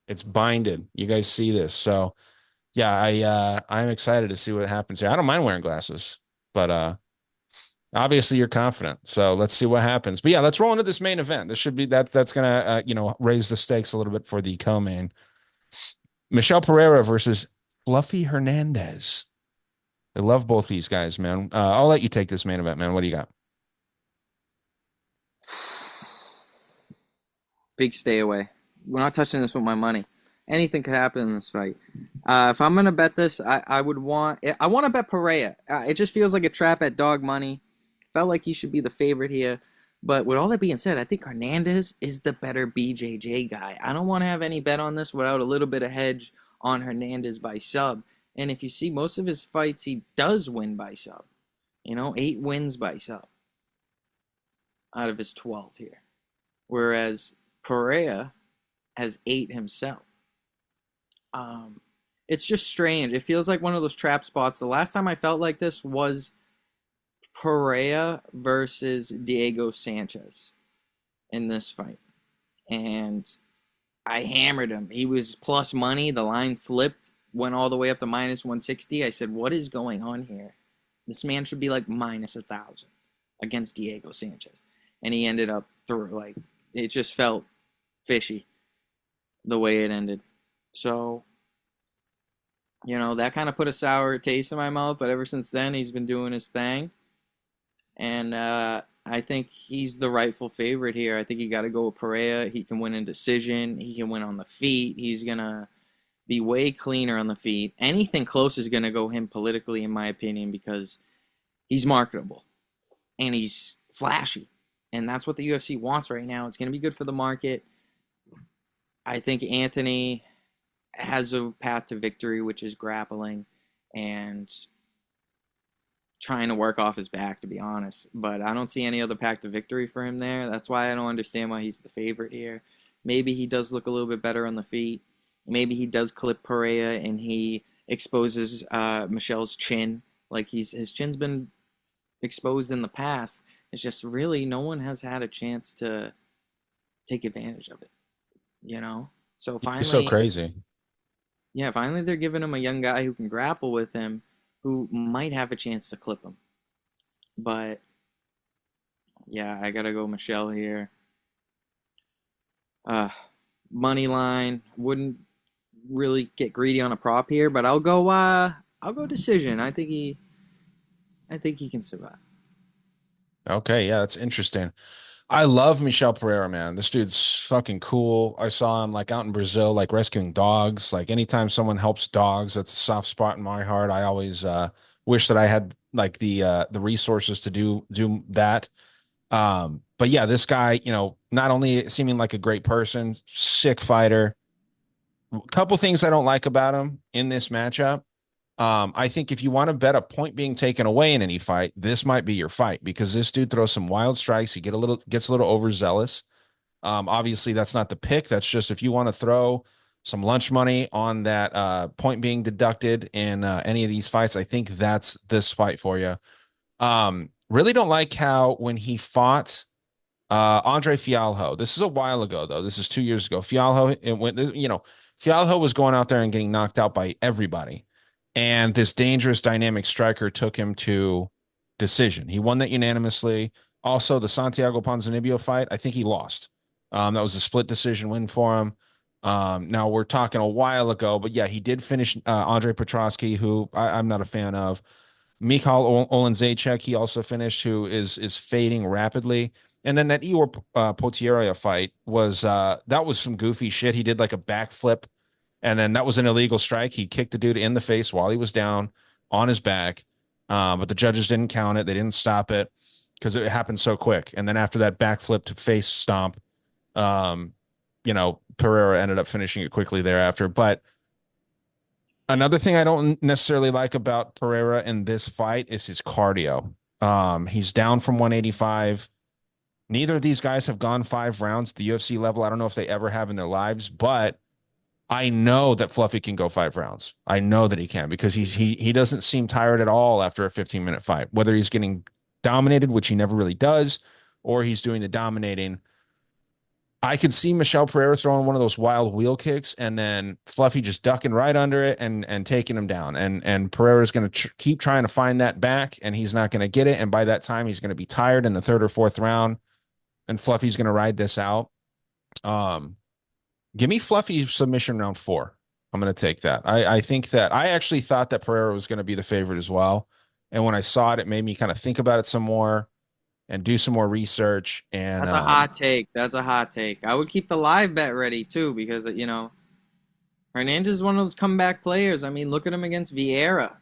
It's binded. You guys see this. So yeah, I'm excited to see what happens here. I don't mind wearing glasses, but obviously you're confident. So let's see what happens. But yeah, let's roll into this main event. This should be that's gonna raise the stakes a little bit for the co-main. Michel Pereira versus Fluffy Hernandez. I love both these guys, man. I'll let you take this main event, man. What do you got? Big stay away. We're not touching this with my money. Anything could happen in this fight. If I'm gonna bet this, I want to bet Pereira. It just feels like a trap at dog money. Felt like he should be the favorite here. But with all that being said, I think Hernandez is the better BJJ guy. I don't want to have any bet on this without a little bit of hedge on Hernandez by sub. And if you see most of his fights, he does win by sub. 8 wins by sub out of his 12 here. Whereas Pereira has 8 himself. It's just strange. It feels like one of those trap spots. The last time I felt like this was Pereira versus Diego Sanchez in this fight. And I hammered him. He was plus money. The line flipped, went all the way up to minus 160. I said, what is going on here? This man should be like minus 1,000 against Diego Sanchez. And he ended up through. Like, it just felt fishy the way it ended. So, that kind of put a sour taste in my mouth. But ever since then, he's been doing his thing. And I think he's the rightful favorite here. I think you got to go with Pereira. He can win in decision. He can win on the feet. He's going to be way cleaner on the feet. Anything close is going to go him politically, in my opinion, because he's marketable. And he's flashy. And that's what the UFC wants right now. It's going to be good for the market. I think Anthony has a path to victory, which is grappling and trying to work off his back, to be honest. But I don't see any other path to victory for him there. That's why I don't understand why he's the favorite here. Maybe he does look a little bit better on the feet. Maybe he does clip Pereira and he exposes Michel's chin. Like his chin's been exposed in the past. It's just really no one has had a chance to take advantage of it. So It's so finally, crazy. yeah, finally they're giving him a young guy who can grapple with him, who might have a chance to clip him. But yeah, I gotta go Michel here. Money line, wouldn't really get greedy on a prop here, but I'll go decision. I think he can survive. Okay, yeah, that's interesting. I love Michel Pereira, man. This dude's fucking cool. I saw him like out in Brazil, like rescuing dogs. Like anytime someone helps dogs, that's a soft spot in my heart. I always wish that I had like the resources to do that. But yeah, this guy, not only seeming like a great person, sick fighter. A couple things I don't like about him in this matchup. I think if you want to bet a point being taken away in any fight, this might be your fight because this dude throws some wild strikes. He gets a little overzealous. Obviously, that's not the pick. That's just if you want to throw some lunch money on that point being deducted in any of these fights, I think that's this fight for you. Really don't like how when he fought Andre Fialho. This is a while ago, though. This is 2 years ago. Fialho was going out there and getting knocked out by everybody. And this dangerous dynamic striker took him to decision. He won that unanimously. Also, the Santiago Ponzinibbio fight, I think he lost. That was a split decision win for him. Now we're talking a while ago, but yeah, he did finish Andre Petrosky, who I'm not a fan of. Mikhail Olenzacek, he also finished, who is fading rapidly. And then that Ior Potieria fight that was some goofy shit. He did like a backflip, and then that was an illegal strike. He kicked the dude in the face while he was down on his back, but the judges didn't count it. They didn't stop it because it happened so quick. And then after that backflip to face stomp, um, Pereira ended up finishing it quickly thereafter. But another thing I don't necessarily like about Pereira in this fight is his cardio. He's down from 185. Neither of these guys have gone 5 rounds at the UFC level. I don't know if they ever have in their lives, but I know that Fluffy can go 5 rounds. I know that he can because he doesn't seem tired at all after a 15-minute fight. Whether he's getting dominated, which he never really does, or he's doing the dominating. I could see Michelle Pereira throwing one of those wild wheel kicks and then Fluffy just ducking right under it and taking him down. And Pereira's going to keep trying to find that back and he's not going to get it. And by that time, he's going to be tired in the third or fourth round and Fluffy's going to ride this out. Um, Give me Fluffy submission round 4. I'm going to take that. I think that I actually thought that Pereira was going to be the favorite as well. And when I saw it, it made me kind of think about it some more and do some more research. And That's a hot take. That's a hot take. I would keep the live bet ready too because Hernandez is one of those comeback players. I mean, look at him against Vieira.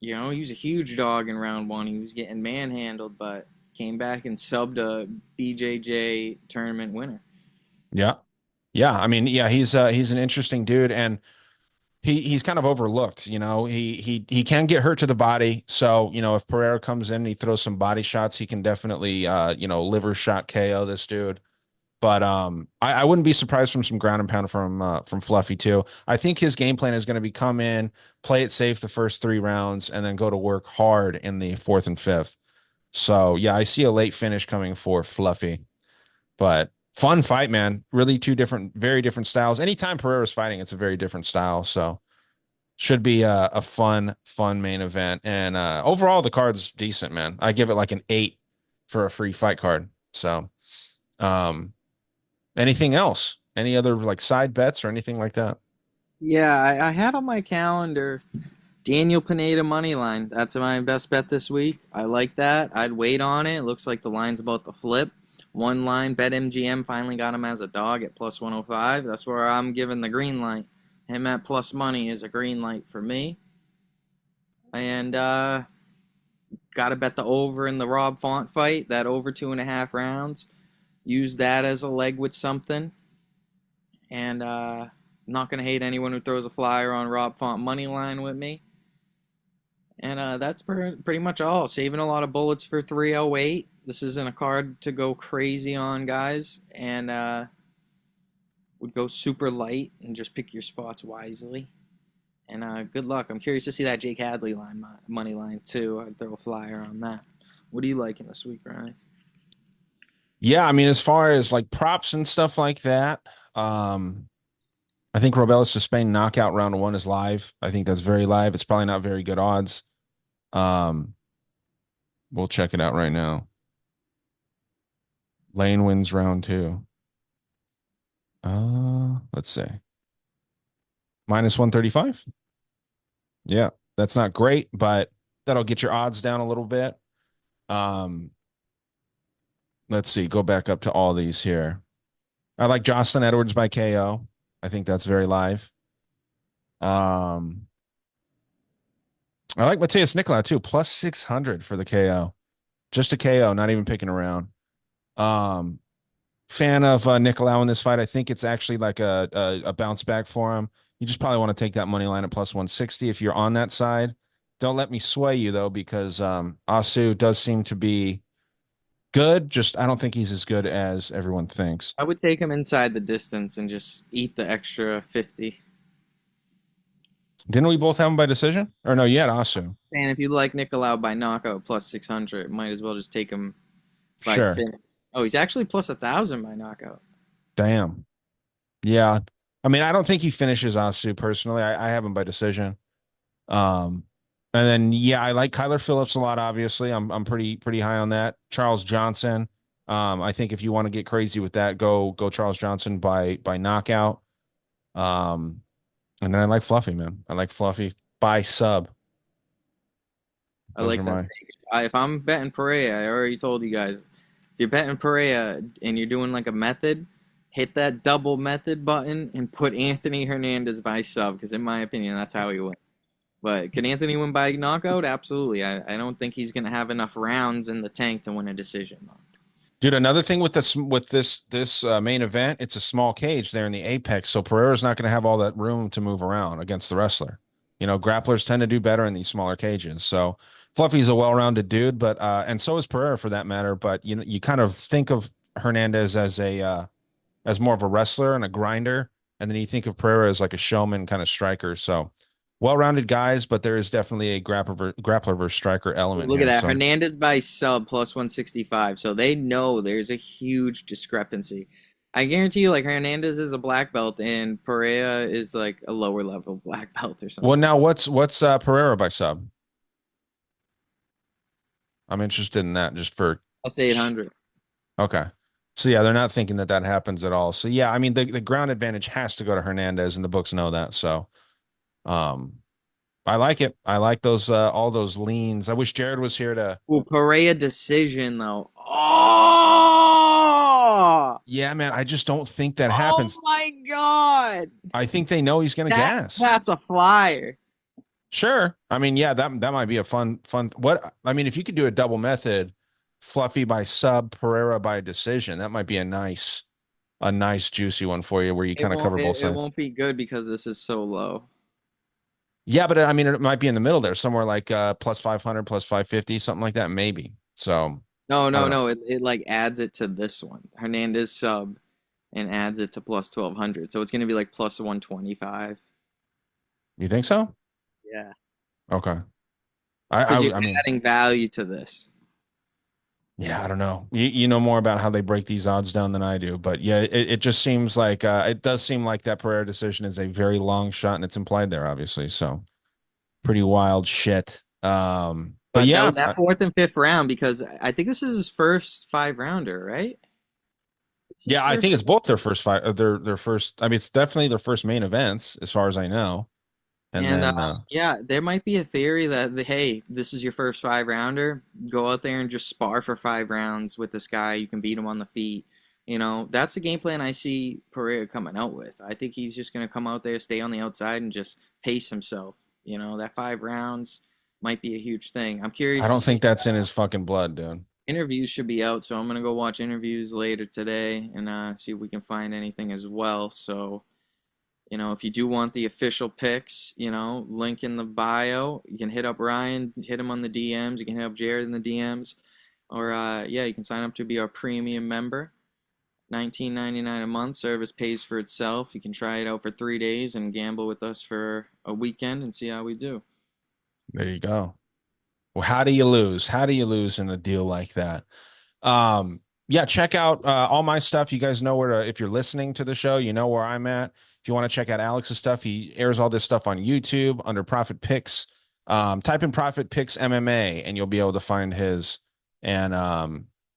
He was a huge dog in round 1. He was getting manhandled, but came back and subbed a BJJ tournament winner. yeah, yeah. I mean, yeah, he's an interesting dude, and he's kind of overlooked. He can get hurt to the body. So if Pereira comes in and he throws some body shots, he can definitely liver shot KO this dude. But I wouldn't be surprised from some ground and pound from Fluffy too. I think his game plan is going to be come in, play it safe the first 3 rounds, and then go to work hard in the fourth and fifth. So yeah, I see a late finish coming for Fluffy. But fun fight, man. Really two different, very different styles. Anytime Pereira's fighting, it's a very different style. So should be a fun main event. And overall, the card's decent, man. I give it like an 8 for a free fight card. So um, anything else? Any other like side bets or anything like that? Yeah, I had on my calendar Daniel Pineda money line. That's my best bet this week. I like that. I'd wait on it. It looks like the line's about to flip. One line, BetMGM finally got him as a dog at plus 105. That's where I'm giving the green light. Him at plus money is a green light for me. And got to bet the over in the Rob Font fight, that over 2.5 rounds. Use that as a leg with something. And I'm not going to hate anyone who throws a flyer on Rob Font money line with me. And that's pretty much all. Saving a lot of bullets for 308. This isn't a card to go crazy on, guys. And would go super light and just pick your spots wisely. And good luck. I'm curious to see that Jake Hadley line, money line, too. I'd throw a flyer on that. What are you liking this week, Ryan? Yeah, I mean, as far as like props and stuff like that, I think Robelis to Spain knockout round 1 is live. I think that's very live. It's probably not very good odds. Um, we'll check it out right now. Lane wins round 2. Let's see. Minus 135. Yeah, that's not great, but that'll get your odds down a little bit. Um, let's see. Go back up to all these here. I like Jocelyn Edwards by KO. I think that's very live. I like Mateus Nicolau too, plus 600 for the KO. Just a KO, not even picking around. Um, Fan of Nicolau in this fight. I think it's actually like a bounce back for him. You just probably want to take that money line at plus 160 if you're on that side. Don't let me sway you though, because Asu does seem to be good. Just I don't think he's as good as everyone thinks. I would take him inside the distance and just eat the extra 50. Didn't we both have him by decision? Or no, you had Asu. And if you like Nicolau by knockout plus 600, might as well just take him by Sure. finish. Oh, he's actually plus 1,000 by knockout. Damn. Yeah. I mean, I don't think he finishes Asu personally. I have him by decision. Um, and then yeah, I like Kyler Phillips a lot. Obviously, I'm pretty high on that. Charles Johnson. I think if you want to get crazy with that, go Charles Johnson by knockout. Um, and then I like Fluffy, man. I like Fluffy by sub. I Those like are that my take. If I'm betting Pereira, I already told you guys. If you're betting Pereira and you're doing like a method, hit that double method button and put Anthony Hernandez by sub, because in my opinion, that's how he wins. But can Anthony win by knockout? Absolutely. I don't think he's going to have enough rounds in the tank to win a decision, though. dude. Another thing with this main event, it's a small cage there in the apex, so Pereira's not going to have all that room to move around against the wrestler. Grapplers tend to do better in these smaller cages. So Fluffy's a well-rounded dude, but and so is Pereira for that matter. But you kind of think of Hernandez as more of a wrestler and a grinder. And then you think of Pereira as like a showman kind of striker. So well-rounded guys, but there is definitely a grappler versus striker element Look at here. that. So Hernandez by sub plus 165. So they know there's a huge discrepancy. I guarantee you, like, Hernandez is a black belt and Pereira is like a lower level black belt or well, something. now what's Pereira by sub? I'm interested in that just for I'll say 800. okay. So yeah, they're not thinking that that happens at all. So yeah, I mean the ground advantage has to go to Hernandez, and the books know that. So um, I like it. I like those all those leans. I wish Jared was here to. Well, Pereira decision, though. Oh! Yeah, man, I just don't think that Oh happens. my God! I think they know he's gonna gas. That's a flyer. Sure. I mean, yeah, that might be a fun. What I mean, if you could do a double method, Fluffy by sub, Pereira by decision, that might be a nice juicy one for you where you It kind of cover won't both it sides. won't be good because this is so low. Yeah, but I mean, it might be in the middle there, somewhere like plus 500, plus 550, something like that, maybe. So No, I no, don't know. no. It like adds it to this one. Hernandez sub and adds it to plus 1200. So it's gonna be like plus 125. You think so? Yeah. Okay. Because you're I mean, adding value to this. yeah, I don't know. You know more about how they break these odds down than I do, but yeah, it just seems like it does seem like that Pereira decision is a very long shot, and it's implied there, obviously. So pretty wild shit. But But yeah, that fourth and fifth round, because I think this is his first five rounder, right? It's his yeah, I first. think it's both their first fight, their first. I mean, it's definitely their first main events, as far as I know. And And then yeah, there might be a theory that hey, this is your first five rounder. Go out there and just spar for 5 rounds with this guy. You can beat him on the feet. You know, that's the game plan I see Pereira coming out with. I think he's just gonna come out there, stay on the outside, and just pace himself. You know, that 5 rounds might be a huge thing. I'm I curious to don't see. think that's in his fucking blood, dude. Interviews should be out, so I'm gonna go watch interviews later today and see if we can find anything as well. So you know, if you do want the official picks, you know, link in the bio. You can hit up Ryan, hit him on the DMs. You can hit up Jared in the DMs, or yeah, you can sign up to be our premium member. 19.99 a month. Service pays for itself. You can try it out for 3 days and gamble with us for a weekend and see how we do. There you go. Well, how do you lose? How do you lose in a deal like that? Yeah, check out all my stuff. You guys know where to, if you're listening to the show, you know where I'm at. If you want to check out Alex's stuff, he airs all this stuff on YouTube under Profit Picks. Type in Profit Picks MMA and you'll be able to find his. And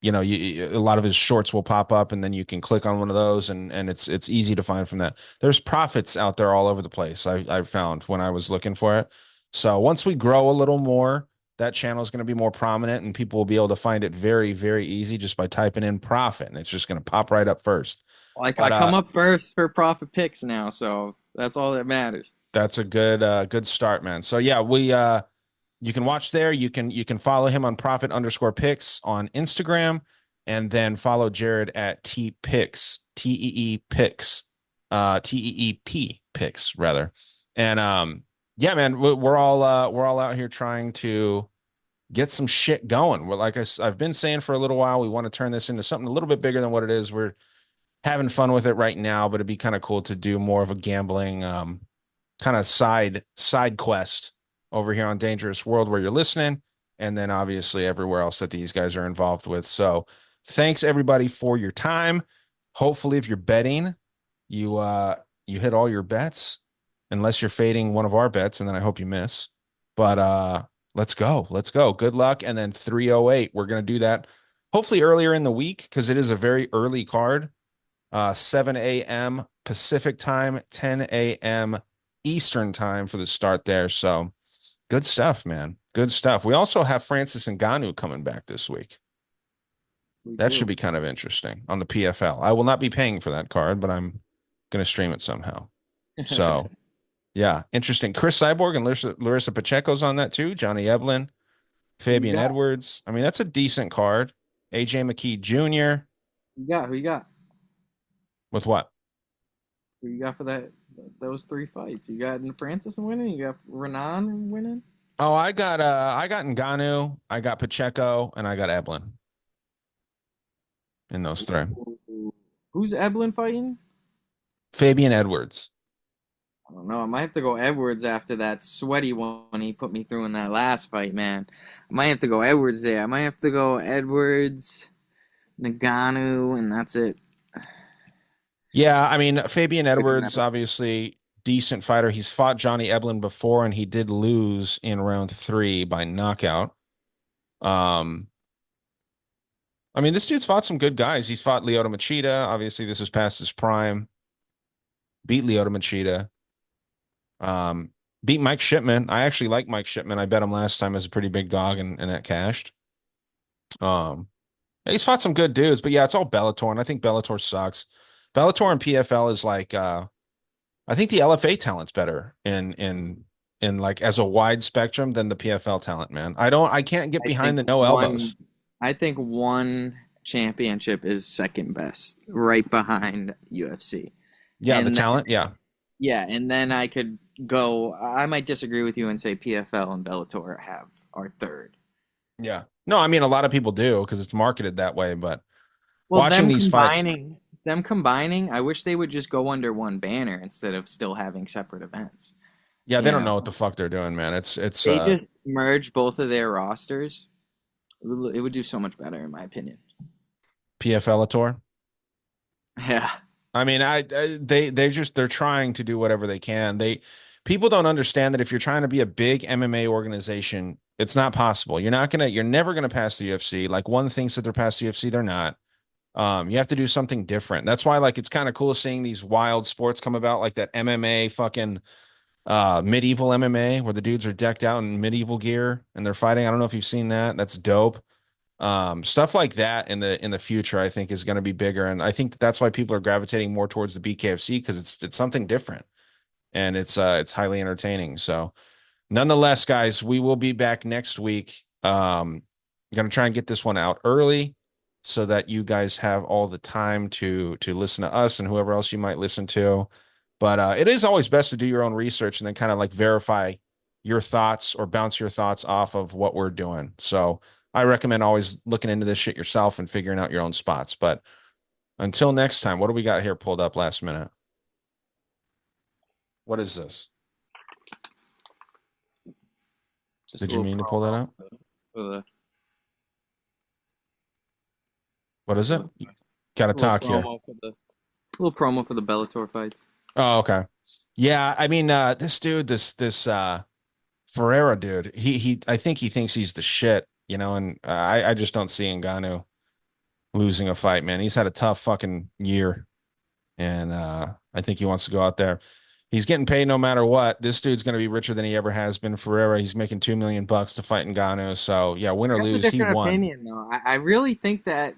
you know, a lot of his shorts will pop up, and then you can click on one of those, and it's easy to find from that. There's profits out there all over the place. I found when I was looking for it. So once we grow a little more, that channel is going to be more prominent and people will be able to find it very, very easy just by typing in profit. And it's just going to pop right up first. Like I But come up first for profit picks now, so that's all that matters. that's a good start, man. So yeah, we you can watch there. You can follow him on profit underscore picks on Instagram, and then follow Jared at T Picks, TEE Picks, TEEP Picks rather. And yeah, man, we're all out here trying to get some shit going. We're like I've been saying for a little while, we want to turn this into something a little bit bigger than what it is. We're having fun with it right now, but it'd be kind of cool to do more of a gambling kind of side quest over here on Dangerous World where you're listening, and then obviously everywhere else that these guys are involved with. So thanks everybody for your time. Hopefully, if you're betting, you hit all your bets, unless you're fading one of our bets, and then I hope you miss. But let's go. Let's go. Good luck. And then 308, we're gonna do that hopefully earlier in the week because it is a very early card. 7 a.m. Pacific time, 10 a.m. Eastern time for the start there. So good stuff, man. Good stuff. We also have Francis Ngannou coming back this week. We That should do. be kind of interesting on the PFL. I will not be paying for that card, but I'm going to stream it somehow. So, yeah, interesting. Chris Cyborg and Larissa Pacheco's on that too. Johnny Eblin, Who you Fabian got? Edwards. I mean, that's a decent card. AJ McKee Jr. Who you got? Who you got? with what? Who you got for those three fights? You got Francis winning. You got Renan winning. Oh, I got Ngannou, I got Pacheco, and I got Eblin in those three. Ooh. Who's Eblin fighting? Fabian Edwards. I don't know. I might have to go Edwards after that sweaty one he put me through in that last fight, man. I might have to go Edwards there. I might have to go Edwards, Ngannou, and that's it. Yeah, I mean, Fabian Picking Edwards, that. obviously decent fighter. He's fought Johnny Eblen before, and he did lose in round 3 by knockout. Um, I mean, this dude's fought some good guys. He's fought Lyoto Machida. Obviously, this is past his prime. Beat Lyoto Machida. Um, Beat Mike Shipman. I actually like Mike Shipman. I bet him last time as a pretty big dog, and that cashed. Um, he's fought some good dudes, but yeah, it's all Bellator, and I think Bellator sucks. Bellator and PFL is like I think the LFA talent's better in like as a wide spectrum than the PFL talent, man. I can't get I behind think the no one. elbows. I think one championship is second best, right behind UFC, Yeah, the and talent, yeah. yeah, and then I could go. I might disagree with you and say PFL and Bellator are third. Yeah. No, I mean a lot of people do because it's marketed that way, but Well, watching these fights, them combining, I wish they would just go under one banner instead of still having separate events. yeah, they You don't know, know what the fuck they're doing, man. It's they just merge both of their rosters. It would do so much better, in my opinion. PFL Yeah. I mean, they're trying to do whatever they can. People don't understand that if you're trying to be a big MMA organization, it's not possible. You're never gonna pass the UFC. Like one thinks that they're past the UFC, they're not. You have to do something different. That's why like it's kind of cool seeing these wild sports come about, like that MMA fucking medieval MMA where the dudes are decked out in medieval gear and they're fighting. I don't know if you've seen that. That's dope. Stuff like that in the future, I think is going to be bigger, and I think that's why people are gravitating more towards the BKFC because it's something different and it's highly entertaining. So, nonetheless, guys, we will be back next week. Going to try and get this one out early so that you guys have all the time to listen to us and whoever else you might listen to. But it is always best to do your own research and then kind of like verify your thoughts or bounce your thoughts off of what we're doing. So I recommend always looking into this shit yourself and figuring out your own spots. But until next time, what do we got here pulled up last minute? What is this? Just Did a you little mean to pull that promo up? for the What is for it? the Got to little talk here. promo for the little promo for the Bellator fights. Oh, okay. Yeah, I mean, this dude, this Ferreira dude, I think he thinks he's the shit, and I just don't see Ngannou losing a fight, man. He's had a tough fucking year, and I think he wants to go out there. He's getting paid no matter what. This dude's going to be richer than he ever has been. Ferreira, he's making $2 million to fight Ngannou. So yeah, win or I have a lose, he different won. opinion though. I really think that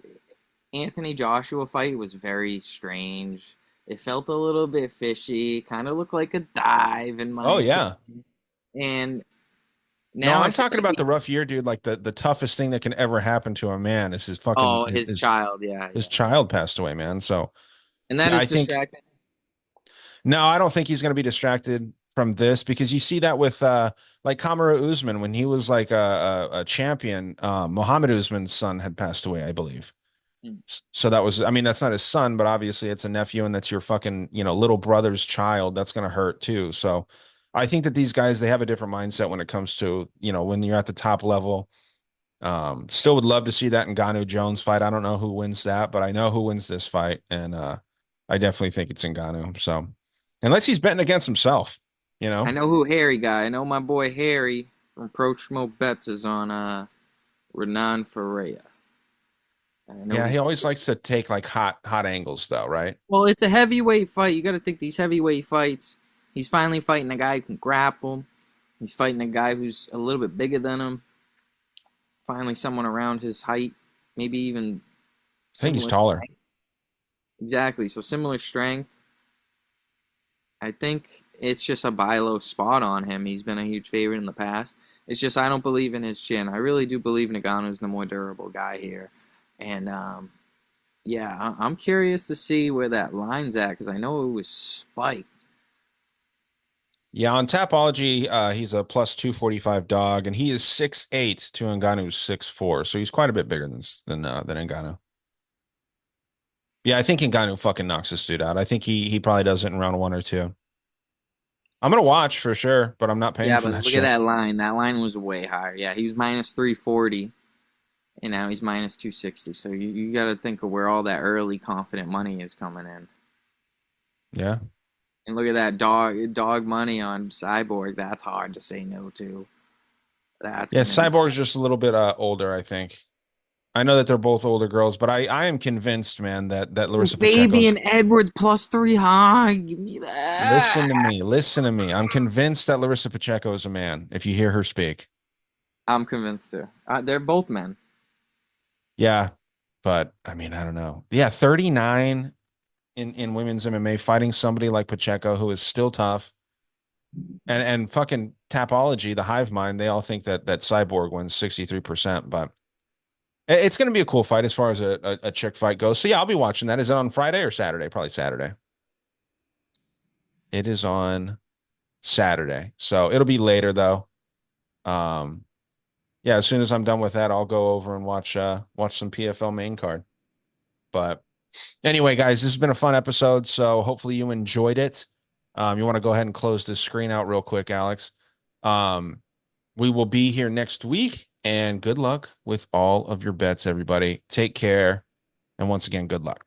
Anthony Joshua fight was very strange. It felt a little bit fishy, kind of looked like a dive in my Oh opinion. yeah. And No, now I I'm feel talking like about the he's rough year, dude. Like the toughest thing that can ever happen to a man is his fucking oh his child, yeah, his yeah. child passed away, man. So And that yeah, I is think distracting. no, I don't think he's going to be distracted from this because you see that with like Kamaru Usman when he was like a champion. Muhammad Usman's son had passed away, I believe. Hmm. So that was, I mean, that's not his son, but obviously it's a nephew and that's your fucking, little brother's child. That's going to hurt too. So I think that these guys, they have a different mindset when it comes to, when you're at the top level. Still would love to see that Ngannou Jones fight. I don't know who wins that, but I know who wins this fight. And I definitely think it's Ngannou. So unless he's betting against himself, you I know? know who Harry got. I know my boy Harry from Prochmo Bets is on Renan Ferreira. I know Yeah, he he's always likes to take like hot angles though, right? well, it's a heavyweight fight. You got to think these heavyweight fights. He's finally fighting a guy who can grapple. He's fighting a guy who's a little bit bigger than him. Finally, someone around his height, maybe even I think he's similar taller. strength. Exactly. So similar strength. I think it's just a buy low spot on him. He's been a huge favorite in the past. It's just I don't believe in his chin. I really do believe Nagano's the more durable guy here, and yeah, I'm curious to see where that line's at because I know it was spiked. Yeah, on Tapology, he's a plus 245 dog, and he is 6'8" to Ngannou's 6'4", so he's quite a bit bigger than Ngannou. Yeah, I think Ngannou fucking knocks this dude out. I think he probably does it in round 1 or 2. I'm gonna watch for sure, but I'm not paying Yeah, for but that look at shit. that line. That line was way higher. Yeah, he was minus 340, and now he's minus 260. So you got to think of where all that early confident money is coming in. Yeah. And look at that dog money on Cyborg. That's hard to say no to. That's Yeah, gonna be Cyborg's just a little bit older, I think. I know that they're both older girls, but I am convinced, man, that Larissa Pacheco's Fabian Edwards plus 300. Give me that. listen to me, listen to me. I'm convinced that Larissa Pacheco is a man, if you hear her speak. I'm convinced too. They're both men. Yeah, but I mean, I don't know. Yeah, 39 in women's MMA fighting somebody like Pacheco who is still tough. And fucking Tapology, the hive mind, they all think that Cyborg wins 63%, but it's going to be a cool fight as far as a chick fight goes. So yeah, I'll be watching that. Is it on Friday or Saturday? Probably Saturday. It is on Saturday. So it'll be later though. Um, yeah, as soon as I'm done with that, I'll go over and watch some PFL main card. But anyway, guys, this has been a fun episode. So hopefully you enjoyed it. You want to go ahead and close this screen out real quick, Alex. Um, we will be here next week, and good luck with all of your bets, everybody. Take care. And once again, good luck.